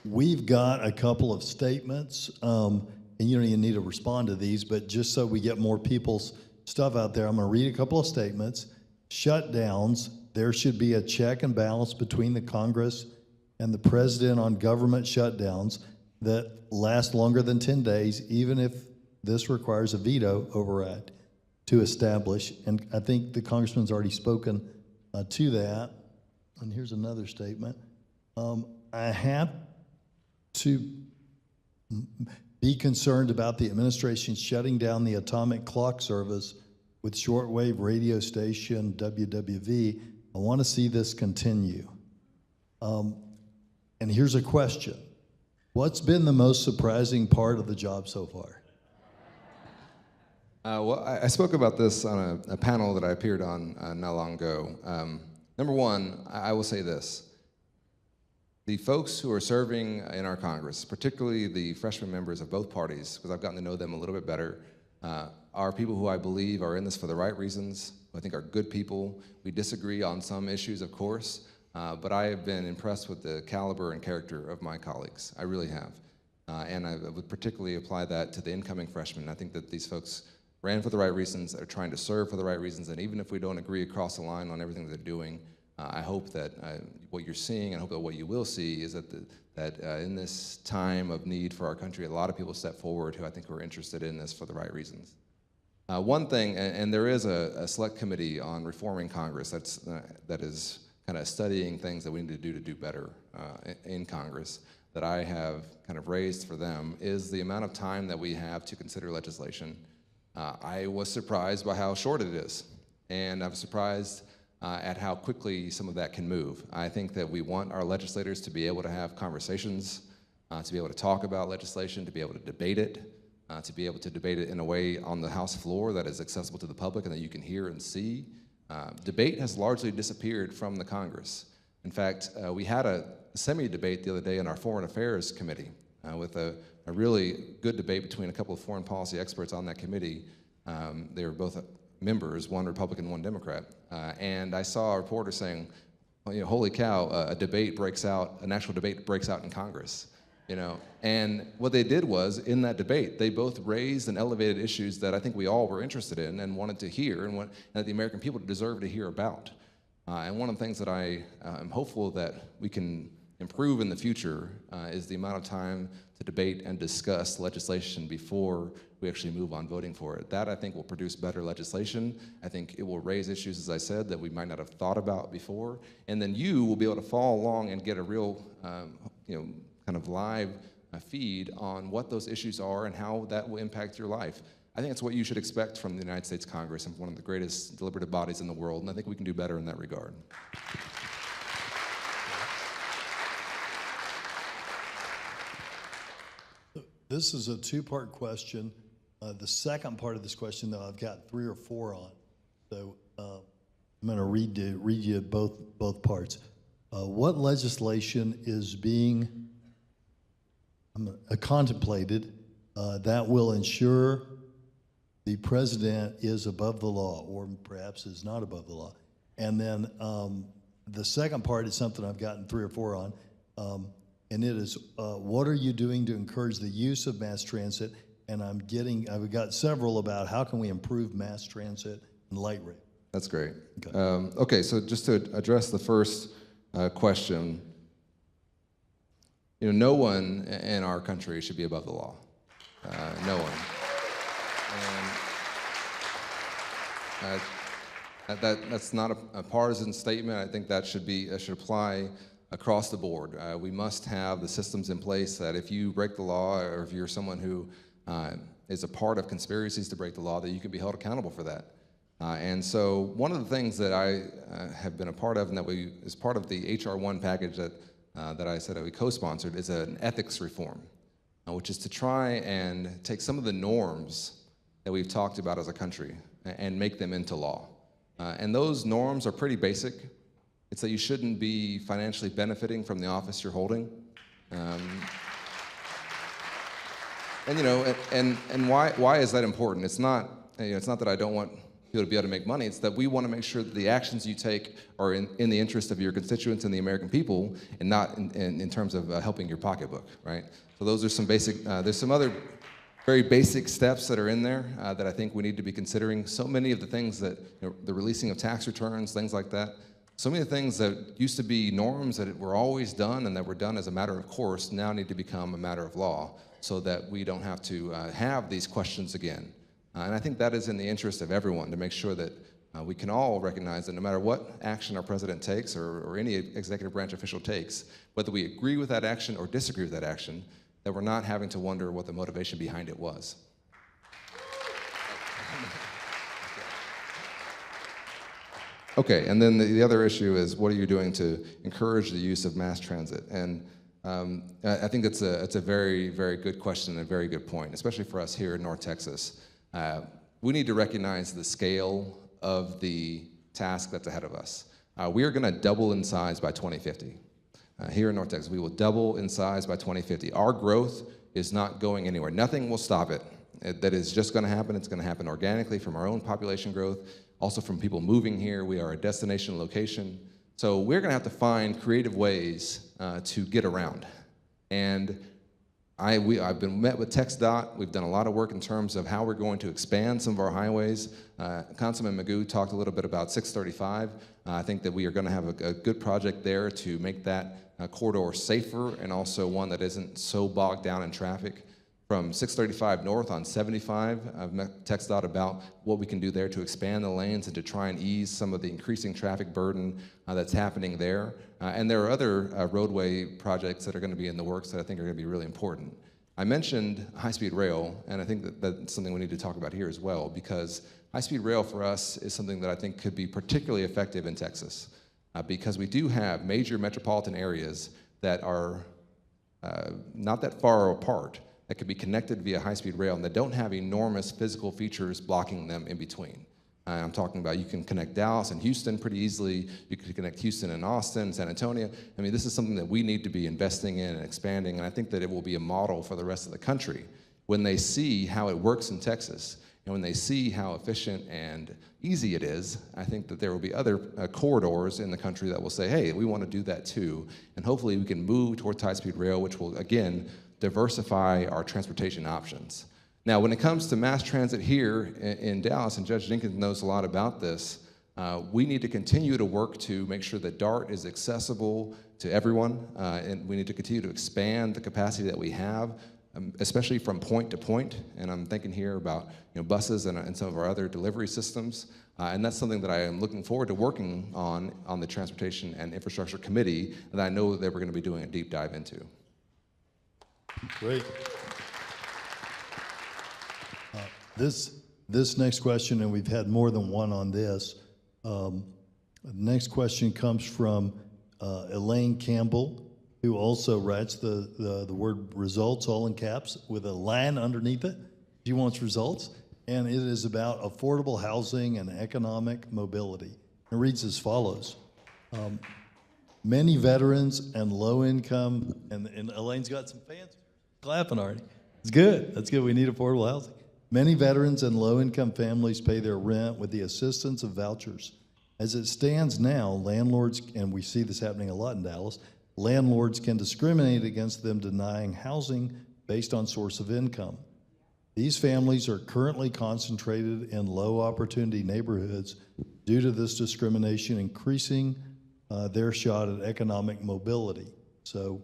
We've got a couple of statements, and you don't even need to respond to these, but just so we get more people's stuff out there, I'm going to read a couple of statements. Shutdowns, there should be a check and balance between the Congress and the president on government shutdowns that last longer than 10 days, even if this requires a veto override to establish. And I think the congressman's already spoken to that. And here's another statement. I have to be concerned about the administration shutting down the atomic clock service with shortwave radio station WWV. I want to see this continue. And here's a question. What's been the most surprising part of the job so far? Well, I spoke about this on a panel that I appeared on not long ago. Number one, I will say this. The folks who are serving in our Congress, particularly the freshman members of both parties, because I've gotten to know them a little bit better, are people who I believe are in this for the right reasons, who I think are good people. We disagree on some issues, of course, but I have been impressed with the caliber and character of my colleagues. I really have. And I would particularly apply that to the incoming freshmen. I think that these folks ran for the right reasons, are trying to serve for the right reasons, and even if we don't agree across the line on everything that they're doing, I hope that what you're seeing, and I hope that what you will see, is that in this time of need for our country, a lot of people step forward who I think are interested in this for the right reasons. One thing, and there is a select committee on reforming Congress that is kind of studying things that we need to do better in Congress, that I have kind of raised for them, is the amount of time that we have to consider legislation. I was surprised by how short it is, and I'm surprised at how quickly some of that can move. I think that we want our legislators to be able to have conversations, to be able to talk about legislation, to be able to debate it in a way on the House floor that is accessible to the public and that you can hear and see. Debate has largely disappeared from the Congress. In fact, we had a semi-debate the other day in our Foreign Affairs Committee with a really good debate between a couple of foreign policy experts on that committee. They were both members, one Republican, one Democrat, and I saw a reporter saying, well, you know, holy cow, an actual debate breaks out in Congress, you know. And what they did was, in that debate, they both raised and elevated issues that I think we all were interested in and wanted to hear, and that the American people deserve to hear about. And one of the things that I am hopeful that we can improve in the future is the amount of time to debate and discuss legislation before we actually move on voting for it. That, I think, will produce better legislation. I think it will raise issues, as I said, that we might not have thought about before. And then you will be able to follow along and get a real, kind of live feed on what those issues are and how that will impact your life. I think that's what you should expect from the United States Congress, and one of the greatest deliberative bodies in the world, and I think we can do better in that regard. This is a two-part question. The second part of this question, though, I've got 3 or 4 on. So I'm going to read you both parts. What legislation is being contemplated that will ensure the president is above the law, or perhaps is not above the law? And then the second part is something I've gotten 3 or 4 on. and it is, what are you doing to encourage the use of mass transit? And I've got several about how can we improve mass transit and light rail. That's great. Okay. Okay, so just to address the first question, no one in our country should be above the law. No one. And that's not a partisan statement. I think that should apply across the board. We must have the systems in place that if you break the law, or if you're someone who is a part of conspiracies to break the law, that you can be held accountable for that. And so one of the things that I have been a part of, and that is part of the HR 1 package that I said that we co-sponsored, is an ethics reform, which is to try and take some of the norms that we've talked about as a country and make them into law. And those norms are pretty basic. It's that you shouldn't be financially benefiting from the office you're holding. And why is that important? It's not that I don't want people to be able to make money. It's that we want to make sure that the actions you take are in the interest of your constituents and the American people, and not in terms of helping your pocketbook, right? So those are some basic, there's some other very basic steps that are in there that I think we need to be considering. So many of the things that, the releasing of tax returns, things like that, so many of the things that used to be norms that were always done and that were done as a matter of course now need to become a matter of law, so that we don't have to have these questions again. And I think that is in the interest of everyone, to make sure that we can all recognize that no matter what action our president takes, or any executive branch official takes, whether we agree with that action or disagree with that action, that we're not having to wonder what the motivation behind it was. Okay, and then the other issue is, what are you doing to encourage the use of mass transit? And I think it's a very, very good question and a very good point, especially for us here in North Texas. We need to recognize the scale of the task that's ahead of us. We are going to double in size by 2050. Here in North Texas, we will double in size by 2050. Our growth is not going anywhere. Nothing will stop it. That is just going to happen. It's going to happen organically from our own population growth, also from people moving here. We are a destination location. So we're going to have to find creative ways to get around. And I've been met with TxDOT. We've done a lot of work in terms of how we're going to expand some of our highways. Councilman Magoo talked a little bit about 635. I think that we are going to have a good project there to make that corridor safer, and also one that isn't so bogged down in traffic. From 635 north on 75, I've met TxDOT about what we can do there to expand the lanes and to try and ease some of the increasing traffic burden that's happening there. And there are other roadway projects that are going to be in the works that I think are going to be really important. I mentioned high-speed rail, and I think that that's something we need to talk about here as well, because high-speed rail for us is something that I think could be particularly effective in Texas, because we do have major metropolitan areas that are not that far apart, that could be connected via high-speed rail, and that don't have enormous physical features blocking them in between. I'm talking about, you can connect Dallas and Houston pretty easily. You could connect Houston and Austin, San Antonio. I mean, this is something that we need to be investing in and expanding, and I think that it will be a model for the rest of the country. When they see how it works in Texas, and when they see how efficient and easy it is, I think that there will be other corridors in the country that will say, hey, we want to do that too, and hopefully we can move towards high-speed rail, which will, again, diversify our transportation options. Now, when it comes to mass transit here in Dallas, and Judge Jenkins knows a lot about this, we need to continue to work to make sure that DART is accessible to everyone, and we need to continue to expand the capacity that we have, especially from point to point. And I'm thinking here about buses and some of our other delivery systems. And that's something that I am looking forward to working on the Transportation and Infrastructure Committee, that I know that we're going to be doing a deep dive into. Great. This next question, and we've had more than one on this. The next question comes from Elaine Campbell, who also writes the word results all in caps with a line underneath it. She wants results, and it is about affordable housing and economic mobility. It reads as follows. Many veterans and low income, and Elaine's got some fans clapping already. It's good. That's good. We need affordable housing. Many veterans and low-income families pay their rent with the assistance of vouchers. As it stands now, landlords, and we see this happening a lot in Dallas, landlords can discriminate against them, denying housing based on source of income. These families are currently concentrated in low opportunity neighborhoods due to this discrimination, increasing their shot at economic mobility. So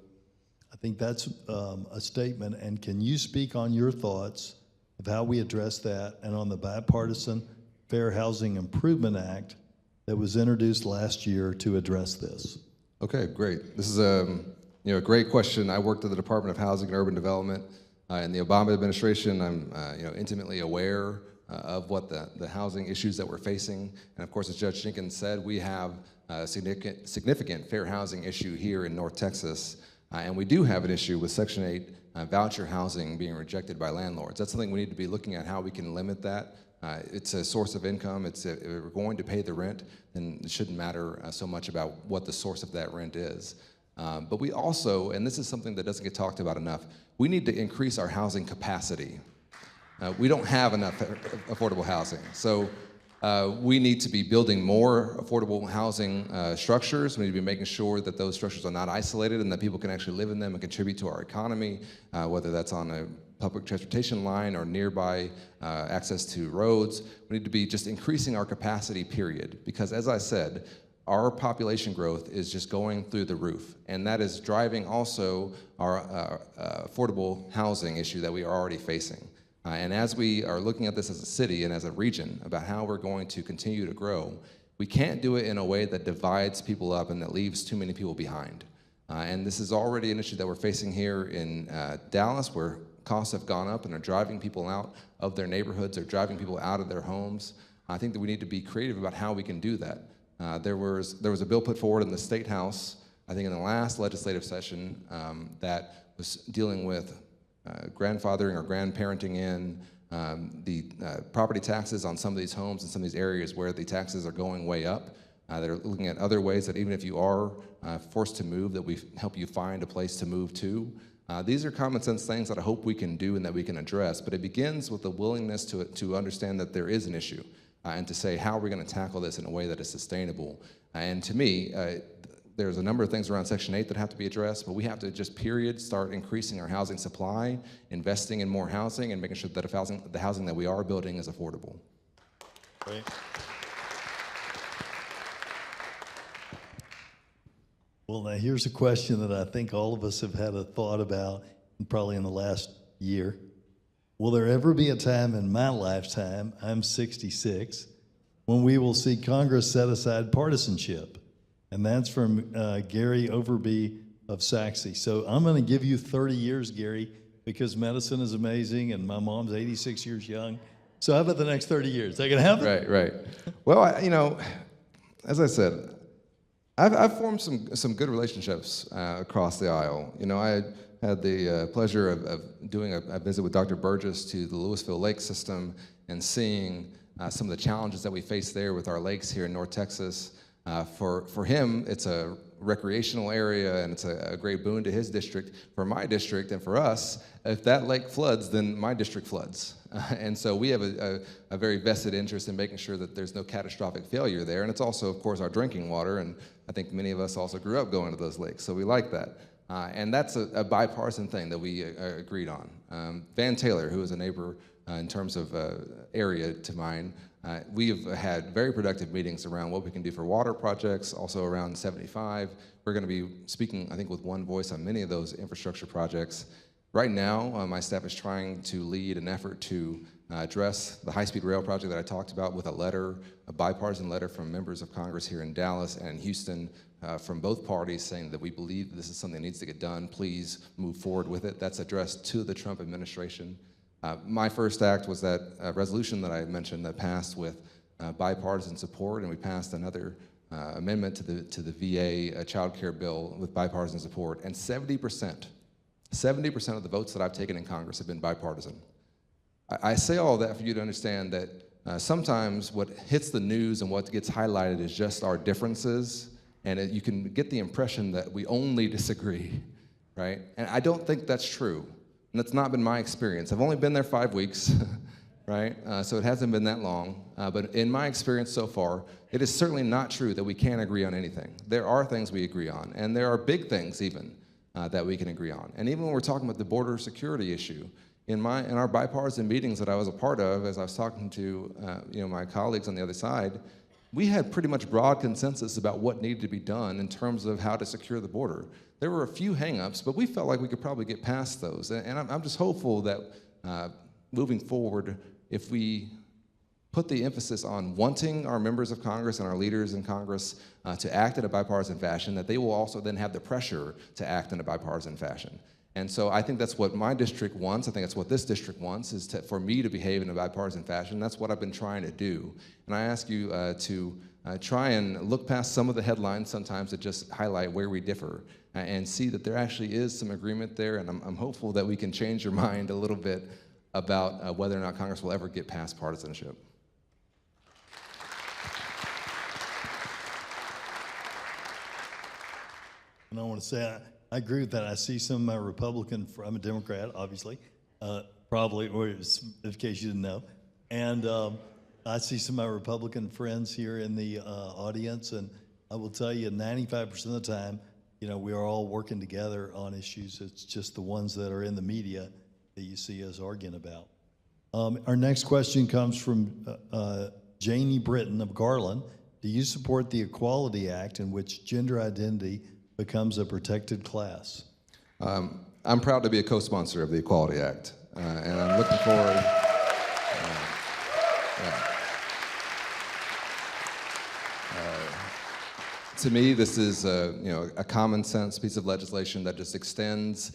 I think that's a statement. And can you speak on your thoughts of how we address that and on the bipartisan Fair Housing Improvement Act that was introduced last year to address this? Okay, great. This is a great question. I worked at the Department of Housing and Urban Development in the Obama administration. I'm intimately aware of what the housing issues that we're facing. And of course, as Judge Jenkins said, we have a significant fair housing issue here in North Texas. And we do have an issue with Section 8 voucher housing being rejected by landlords. That's something we need to be looking at, how we can limit that. It's a source of income. If we're going to pay the rent, then it shouldn't matter so much about what the source of that rent is. But we also, and this is something that doesn't get talked about enough, we need to increase our housing capacity. We don't have enough affordable housing. So we need to be building more affordable housing structures. We need to be making sure that those structures are not isolated and that people can actually live in them and contribute to our economy, whether that's on a public transportation line or nearby access to roads. We need to be just increasing our capacity, period. Because as I said, our population growth is just going through the roof. And that is driving also our affordable housing issue that we are already facing. And as we are looking at this as a city and as a region about how we're going to continue to grow, we can't do it in a way that divides people up and that leaves too many people behind. And this is already an issue that we're facing here in Dallas, where costs have gone up and are driving people out of their neighborhoods, or driving people out of their homes. I think that we need to be creative about how we can do that. There was a bill put forward in the State House, I think in the last legislative session, that was dealing with grandfathering or grandparenting in the property taxes on some of these homes in some of these areas where the taxes are going way up. They're looking at other ways that even if you are forced to move, that we help you find a place to move to. These are common sense things that I hope we can do and that we can address, but it begins with the willingness to understand that there is an issue and to say, how are we going to tackle this in a way that is sustainable? And to me, there's a number of things around Section 8 that have to be addressed, but we have to just, period, start increasing our housing supply, investing in more housing, and making sure that the housing that we are building is affordable. Great. Well, now here's a question that I think all of us have had a thought about, probably in the last year. Will there ever be a time in my lifetime, I'm 66, when we will see Congress set aside partisanship? And that's from Gary Overby of Saxe. So I'm going to give you 30 years, Gary, because medicine is amazing and my mom's 86 years young. So how about the next 30 years? Is that going to happen? Right. Well, as I said, I've formed some good relationships across the aisle. I had the pleasure of doing a visit with Dr. Burgess to the Louisville Lake system and seeing some of the challenges that we face there with our lakes here in North Texas. For him, it's a recreational area and it's a great boon to his district. For my district and for us, if that lake floods, then my district floods. And so we have a very vested interest in making sure that there's no catastrophic failure there. And it's also, of course, our drinking water. And I think many of us also grew up going to those lakes, so we like that. And that's a bipartisan thing that we agreed on. Van Taylor, who is a neighbor in terms of area to mine, we have had very productive meetings around what we can do for water projects, also around 75. We're going to be speaking, I think, with one voice on many of those infrastructure projects. Right now, my staff is trying to lead an effort to address the high-speed rail project that I talked about with a bipartisan letter from members of Congress here in Dallas and Houston from both parties saying that we believe this is something that needs to get done. Please move forward with it. That's addressed to the Trump administration. My first act was that resolution that I mentioned that passed with bipartisan support, and we passed another amendment to the VA child care bill with bipartisan support, and 70% of the votes that I've taken in Congress have been bipartisan. I say all that for you to understand that sometimes what hits the news and what gets highlighted is just our differences, and you can get the impression that we only disagree, right? And I don't think that's true. And that's not been my experience. I've only been there 5 weeks, right? So it hasn't been that long. But in my experience so far, it is certainly not true that we can't agree on anything. There are things we agree on, and there are big things even that we can agree on. And even when we're talking about the border security issue, in our bipartisan meetings that I was a part of, as I was talking to my colleagues on the other side, we had pretty much broad consensus about what needed to be done in terms of how to secure the border. There were a few hang-ups, but we felt like we could probably get past those. And I'm just hopeful that moving forward, if we put the emphasis on wanting our members of Congress and our leaders in Congress to act in a bipartisan fashion, that they will also then have the pressure to act in a bipartisan fashion. And so I think that's what my district wants. I think that's what this district wants, is for me to behave in a bipartisan fashion. That's what I've been trying to do. And I ask you to try and look past some of the headlines sometimes that just highlight where we differ and see that there actually is some agreement there. And I'm hopeful that we can change your mind a little bit about whether or not Congress will ever get past partisanship. And I want to say, I agree with that. I see some of my Republican, I'm a Democrat, obviously, probably, or in case you didn't know. And I see some of my Republican friends here in the audience, and I will tell you 95% of the time, we are all working together on issues. It's just the ones that are in the media that you see us arguing about. Our next question comes from Janie Britton of Garland. Do you support the Equality Act in which gender identity becomes a protected class? I'm proud to be a co-sponsor of the Equality Act, and I'm looking forward. To me, this is a common sense piece of legislation that just extends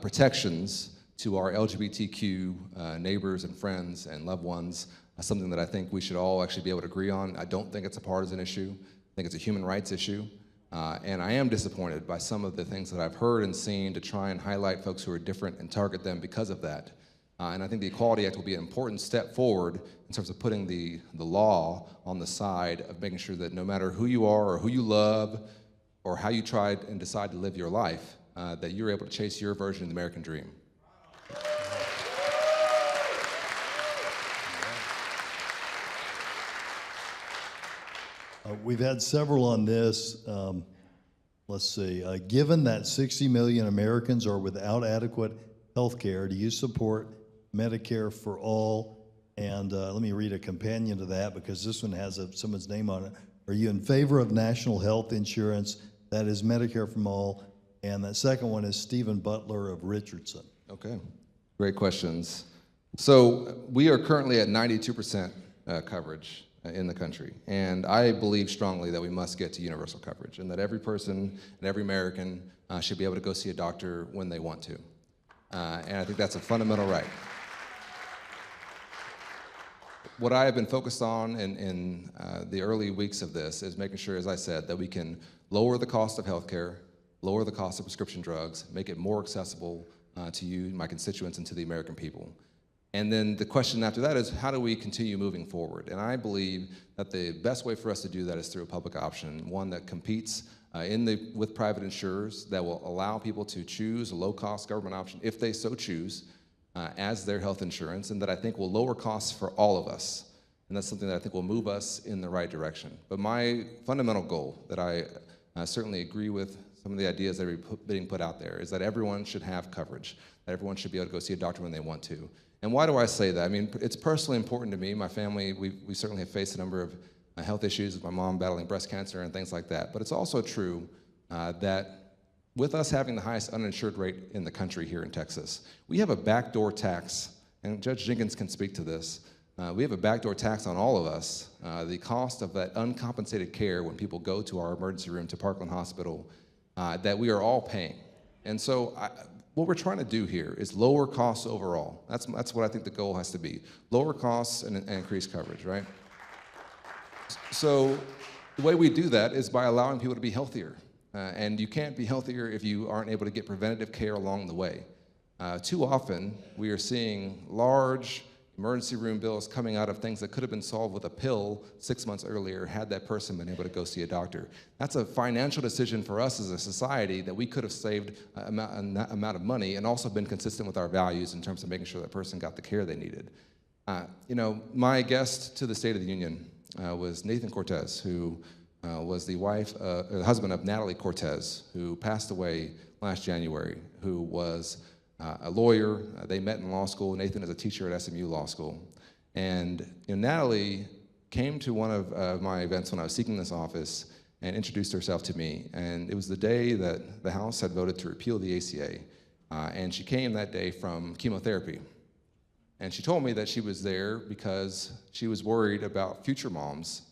protections to our LGBTQ neighbors and friends and loved ones, something that I think we should all actually be able to agree on. I don't think it's a partisan issue. I think it's a human rights issue. And I am disappointed by some of the things that I've heard and seen to try and highlight folks who are different and target them because of that. And I think the Equality Act will be an important step forward in terms of putting the law on the side of making sure that no matter who you are or who you love or how you try and decide to live your life, that you're able to chase your version of the American dream. We've had several on this. Let's see. Given that 60 million Americans are without adequate health care, do you support Medicare for all? And let me read a companion to that because this one has someone's name on it. Are you in favor of national health insurance that is Medicare for all? And that second one is Stephen Butler of Richardson. Okay, great questions. So we are currently at 92% coverage in the country. And I believe strongly that we must get to universal coverage and that every person and every American should be able to go see a doctor when they want to. And I think that's a fundamental right. What I have been focused on in the early weeks of this is making sure, as I said, that we can lower the cost of healthcare, lower the cost of prescription drugs, make it more accessible to you, my constituents, and to the American people. And then the question after that is, how do we continue moving forward? And I believe that the best way for us to do that is through a public option, one that competes with private insurers, that will allow people to choose a low-cost government option if they so choose as their health insurance, and that I think will lower costs for all of us. And that's something that I think will move us in the right direction. But my fundamental goal, that I certainly agree with some of the ideas that are being put out there, is that everyone should have coverage, that everyone should be able to go see a doctor when they want to. And why do I say that? I mean, it's personally important to me. My family, we certainly have faced a number of health issues with my mom battling breast cancer and things like that. But it's also true that with us having the highest uninsured rate in the country here in Texas, we have a backdoor tax, and Judge Jenkins can speak to this. We have a backdoor tax on all of us. The cost of that uncompensated care when people go to our emergency room, to Parkland Hospital, that we are all paying. And so what we're trying to do here is lower costs overall. That's what I think the goal has to be. Lower costs and increase coverage, right? So the way we do that is by allowing people to be healthier. And you can't be healthier if you aren't able to get preventative care along the way. Too often, we are seeing large emergency room bills coming out of things that could have been solved with a pill 6 months earlier had that person been able to go see a doctor. That's a financial decision for us as a society that we could have saved an amount of money and also been consistent with our values in terms of making sure that person got the care they needed. My guest to the State of the Union was Nathan Cortez, who was the husband of Natalie Cortez, who passed away last January, who was a lawyer. They met in law school. Nathan is a teacher at SMU Law School. And Natalie came to one of my events when I was seeking this office and introduced herself to me. And it was the day that the House had voted to repeal the ACA. And she came that day from chemotherapy. And she told me that she was there because she was worried about future moms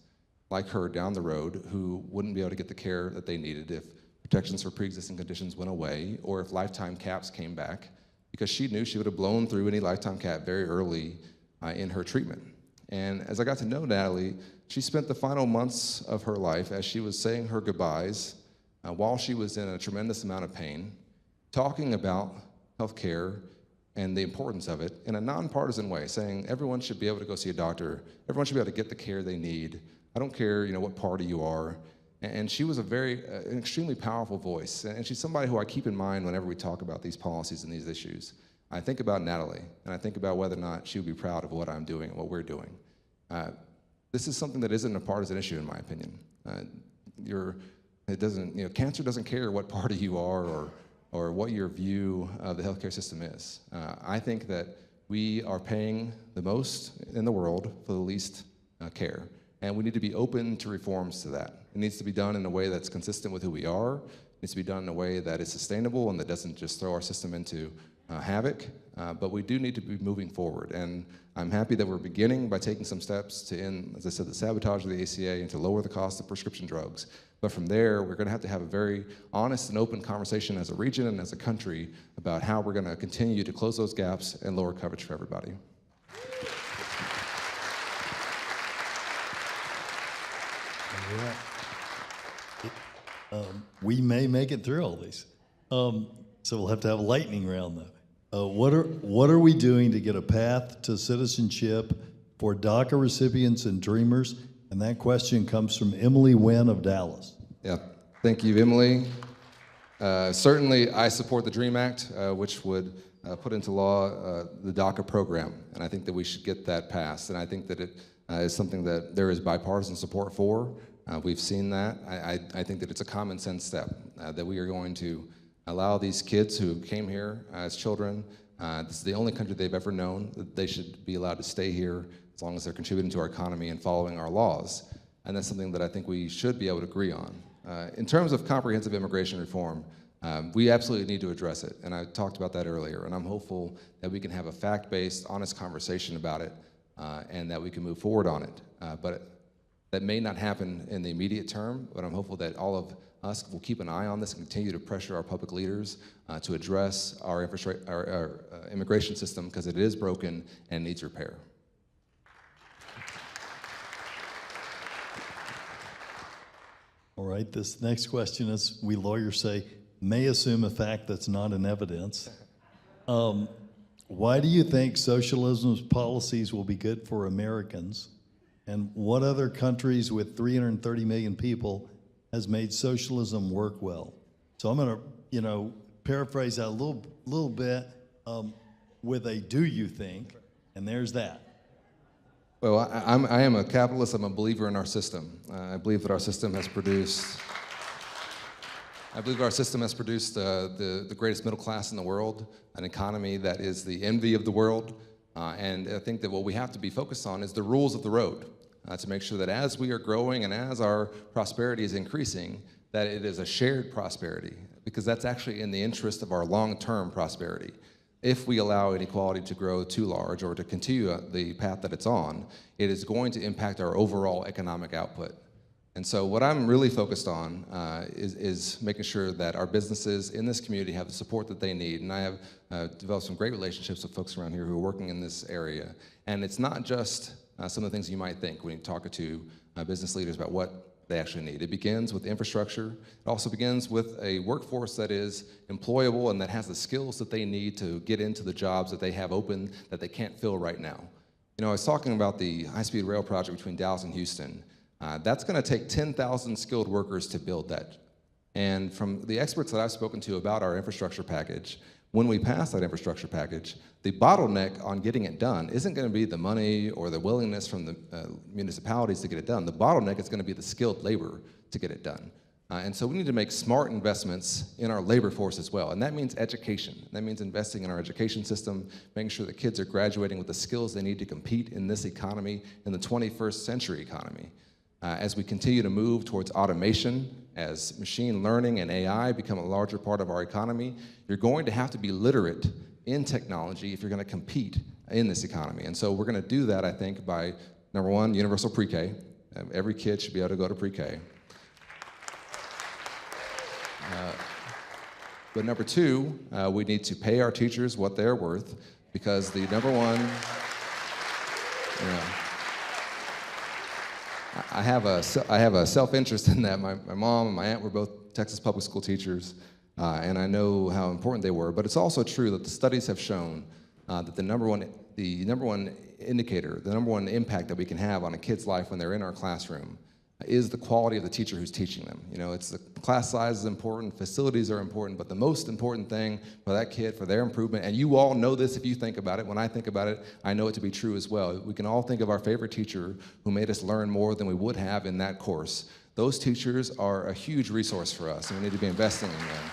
like her down the road who wouldn't be able to get the care that they needed if protections for pre-existing conditions went away or if lifetime caps came back, because she knew she would have blown through any lifetime cap very early in her treatment. And as I got to know Natalie, she spent the final months of her life as she was saying her goodbyes while she was in a tremendous amount of pain, talking about healthcare and the importance of it in a nonpartisan way, saying everyone should be able to go see a doctor, everyone should be able to get the care they need. I don't care, what party you are. And she was an extremely powerful voice. And she's somebody who I keep in mind whenever we talk about these policies and these issues. I think about Natalie, and I think about whether or not she would be proud of what I'm doing and what we're doing. This is something that isn't a partisan issue, in my opinion. Cancer doesn't care what party you are or what your view of the healthcare system is. I think that we are paying the most in the world for the least care. And we need to be open to reforms to that. It needs to be done in a way that's consistent with who we are. It needs to be done in a way that is sustainable and that doesn't just throw our system into havoc. But we do need to be moving forward. And I'm happy that we're beginning by taking some steps to end, as I said, the sabotage of the ACA and to lower the cost of prescription drugs. But from there, we're going to have a very honest and open conversation as a region and as a country about how we're going to continue to close those gaps and lower coverage for everybody. We may make it through all these. So we'll have to have a lightning round, though. What are we doing to get a path to citizenship for DACA recipients and dreamers? And that question comes from Emily Wynn of Dallas. Yeah, thank you, Emily. Certainly, I support the DREAM Act, which would put into law the DACA program. And I think that we should get that passed. And I think that it is something that there is bipartisan support for. We've seen that. I think that it's a common sense step, that we are going to allow these kids who came here as children, this is the only country they've ever known, that they should be allowed to stay here as long as they're contributing to our economy and following our laws. And that's something that I think we should be able to agree on. In terms of comprehensive immigration reform, we absolutely need to address it. And I talked about that earlier. And I'm hopeful that we can have a fact-based, honest conversation about it and that we can move forward on it. But that may not happen in the immediate term, but I'm hopeful that all of us will keep an eye on this and continue to pressure our public leaders to address our immigration system, because it is broken and needs repair. All right, this next question, as we lawyers say, may assume a fact that's not in evidence. Why do you think socialism's policies will be good for Americans? And what other countries with 330 million people has made socialism work well? So I'm going to, paraphrase that a little bit with a "do you think?" and there's that. Well, I am a capitalist. I'm a believer in our system. I believe that our system has produced. I believe our system has produced the greatest middle class in the world, an economy that is the envy of the world. And I think that what we have to be focused on is the rules of the road, to make sure that as we are growing and as our prosperity is increasing, that it is a shared prosperity, because that's actually in the interest of our long-term prosperity. If we allow inequality to grow too large or to continue the path that it's on, it is going to impact our overall economic output. And so what I'm really focused on is making sure that our businesses in this community have the support that they need. And I have developed some great relationships with folks around here who are working in this area. And it's not just some of the things you might think when you talk to business leaders about what they actually need. It begins with infrastructure. It also begins with a workforce that is employable and that has the skills that they need to get into the jobs that they have open that they can't fill right now. I was talking about the high-speed rail project between Dallas and Houston. That's going to take 10,000 skilled workers to build that. And from the experts that I've spoken to about our infrastructure package, When we pass that infrastructure package, the bottleneck on getting it done isn't going to be the money or the willingness from the municipalities to get it done. The bottleneck is going to be the skilled labor to get it done. And so we need to make smart investments in our labor force as well. And that means education. That means investing in our education system, making sure that kids are graduating with the skills they need to compete in this economy, in the 21st century economy. As we continue to move towards automation, as machine learning and AI become a larger part of our economy, you're going to have to be literate in technology if you're going to compete in this economy. And so we're going to do that, I think, by, number one, universal pre-K. Every kid should be able to go to pre-K. But number two, we need to pay our teachers what they're worth, because the number one, I have a self-interest in that. My mom and my aunt were both Texas public school teachers, and I know how important they were. But it's also true that the studies have shown that the number one indicator, the number one impact that we can have on a kid's life when they're in our classroom is the quality of the teacher who's teaching them. You know, it's the class size is important, facilities are important, but the most important thing for that kid, for their improvement, and you all know this if you think about it. When I think about it, I know it to be true as well. We can all think of our favorite teacher who made us learn more than we would have in that course. Those teachers are a huge resource for us, and we need to be investing in them.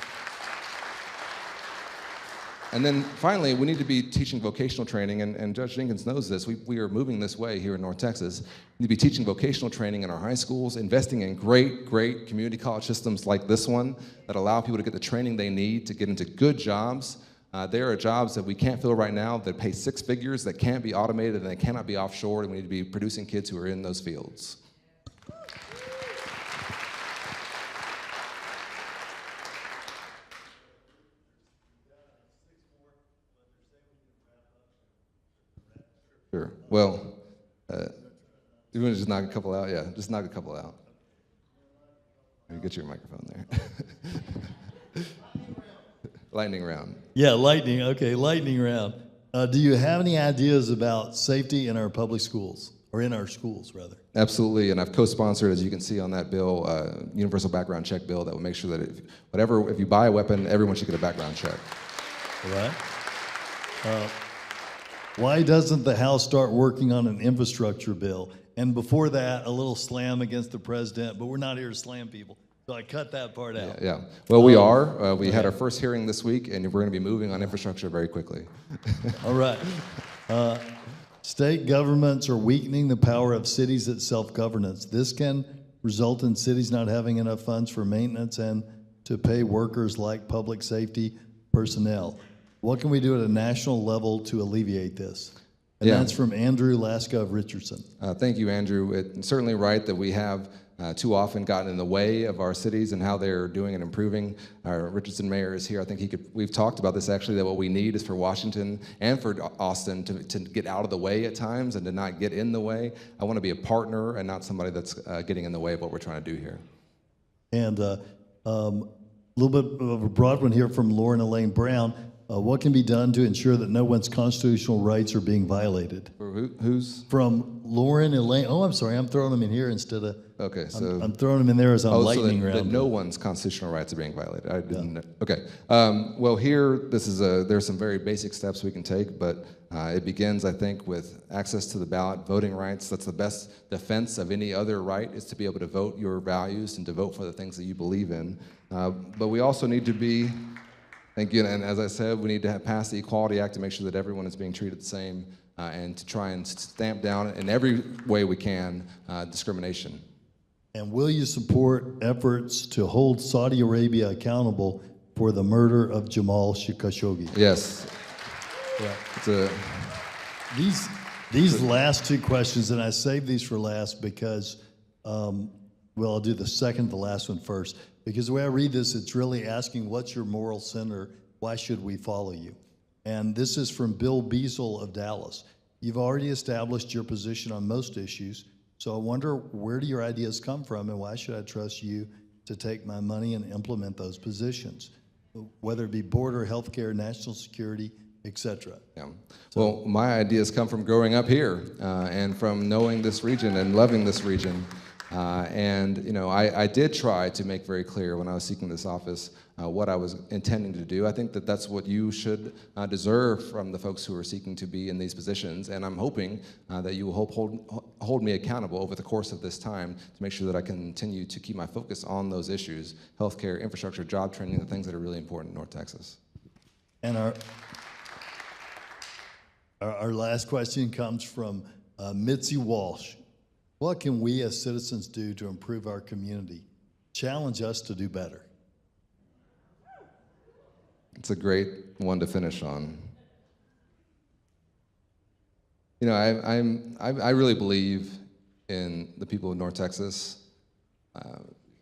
And then finally, we need to be teaching vocational training, and Judge Jenkins knows this. We are moving this way here in North Texas. We need to be teaching vocational training in our high schools, investing in great community college systems like this one that allow people to get the training they need to get into good jobs. There are jobs that we can't fill right now that pay 6 figures, that can't be automated, and they cannot be offshored, and we need to be producing kids who are in those fields. Sure. Well, you want to just knock a couple out? Yeah, just knock a couple out. You get your microphone there. Lightning round. Yeah, lightning. Okay, lightning round. Do you have any ideas about safety in our public schools, or in our schools, rather? Absolutely, and I've co-sponsored, as you can see on that bill, universal background check bill that will make sure that if you buy a weapon, everyone should get a background check. All right. Why doesn't the House start working on an infrastructure bill? And before that, a little slam against the president, but we're not here to slam people. So I cut that part out. Yeah. Well, we are. We had our first hearing this week, and we're going to be moving on infrastructure very quickly. All right. State governments are weakening the power of cities at self-governance. This can result in cities not having enough funds for maintenance and to pay workers like public safety personnel. What can we do at a national level to alleviate this? And that's from Andrew Laska of Richardson. Thank you, Andrew. It's certainly right that we have too often gotten in the way of our cities and how they're doing and improving. Our Richardson mayor is here. I think we've talked about this actually, that what we need is for Washington and for Austin to get out of the way at times and to not get in the way. I want to be a partner and not somebody that's getting in the way of what we're trying to do here. And a little bit of a broad one here from Lauren Elaine Brown. What can be done to ensure that no one's constitutional rights are being violated? Who's? From Lauren Elaine. Oh, I'm sorry. I'm throwing them in here instead of. Okay, so I'm throwing them in there as I'm lightning round. That no one's constitutional rights are being violated. I didn't know. Okay. Well, here there's some very basic steps we can take, but it begins, I think, with access to the ballot, voting rights. That's the best defense of any other right, is to be able to vote your values and to vote for the things that you believe in. But we also need to be. Thank you, and as I said, we need to pass the Equality Act to make sure that everyone is being treated the same, and to try and stamp down in every way we can discrimination. And will you support efforts to hold Saudi Arabia accountable for the murder of Jamal Khashoggi? Yes. Yeah. These last two questions, and I saved these for last because, well, I'll do the second to last one first. Because the way I read this, it's really asking, what's your moral center? Why should we follow you? And this is from Bill Beazle of Dallas. You've already established your position on most issues, so I wonder, where do your ideas come from, and why should I trust you to take my money and implement those positions, whether it be border, healthcare, national security, etc. Yeah. Well, my ideas come from growing up here and from knowing this region and loving this region. And I did try to make very clear when I was seeking this office what I was intending to do. I think that that's what you should deserve from the folks who are seeking to be in these positions, and I'm hoping that you will hold me accountable over the course of this time to make sure that I continue to keep my focus on those issues: healthcare, infrastructure, job training, the things that are really important in North Texas. And our last question comes from Mitzi Walsh. What can we as citizens do to improve our community? Challenge us to do better. It's a great one to finish on. You know, I really believe in the people of North Texas.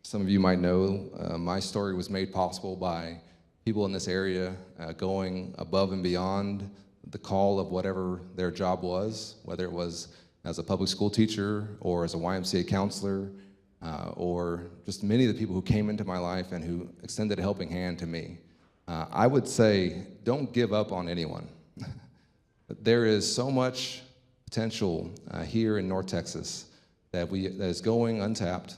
Some of you might know my story was made possible by people in this area going above and beyond the call of whatever their job was, whether it was as a public school teacher or as a YMCA counselor, or just many of the people who came into my life and who extended a helping hand to me. I would say, don't give up on anyone. There is so much potential here in North Texas that is going untapped.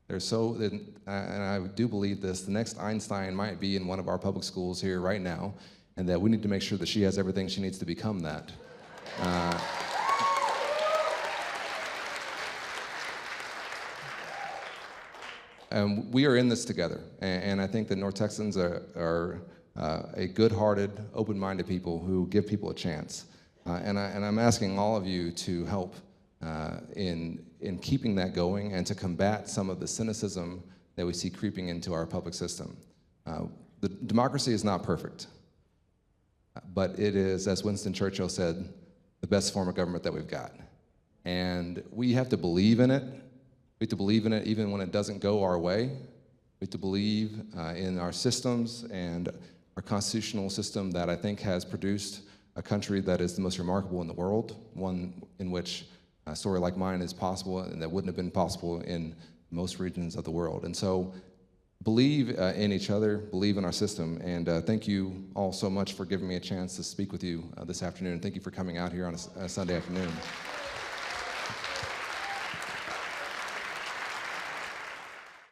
And I do believe this, the next Einstein might be in one of our public schools here right now, and that we need to make sure that she has everything she needs to become that. We are in this together, and I think that North Texans are a good-hearted, open-minded people who give people a chance. And I'm asking all of you to help in keeping that going and to combat some of the cynicism that we see creeping into our public system. The democracy is not perfect, but it is, as Winston Churchill said, the best form of government that we've got. And we have to believe in it. We have to believe in it even when it doesn't go our way. We have to believe in our systems and our constitutional system that I think has produced a country that is the most remarkable in the world, one in which a story like mine is possible and that wouldn't have been possible in most regions of the world. And so believe in each other, believe in our system, and thank you all so much for giving me a chance to speak with you this afternoon. Thank you for coming out here on a Sunday afternoon.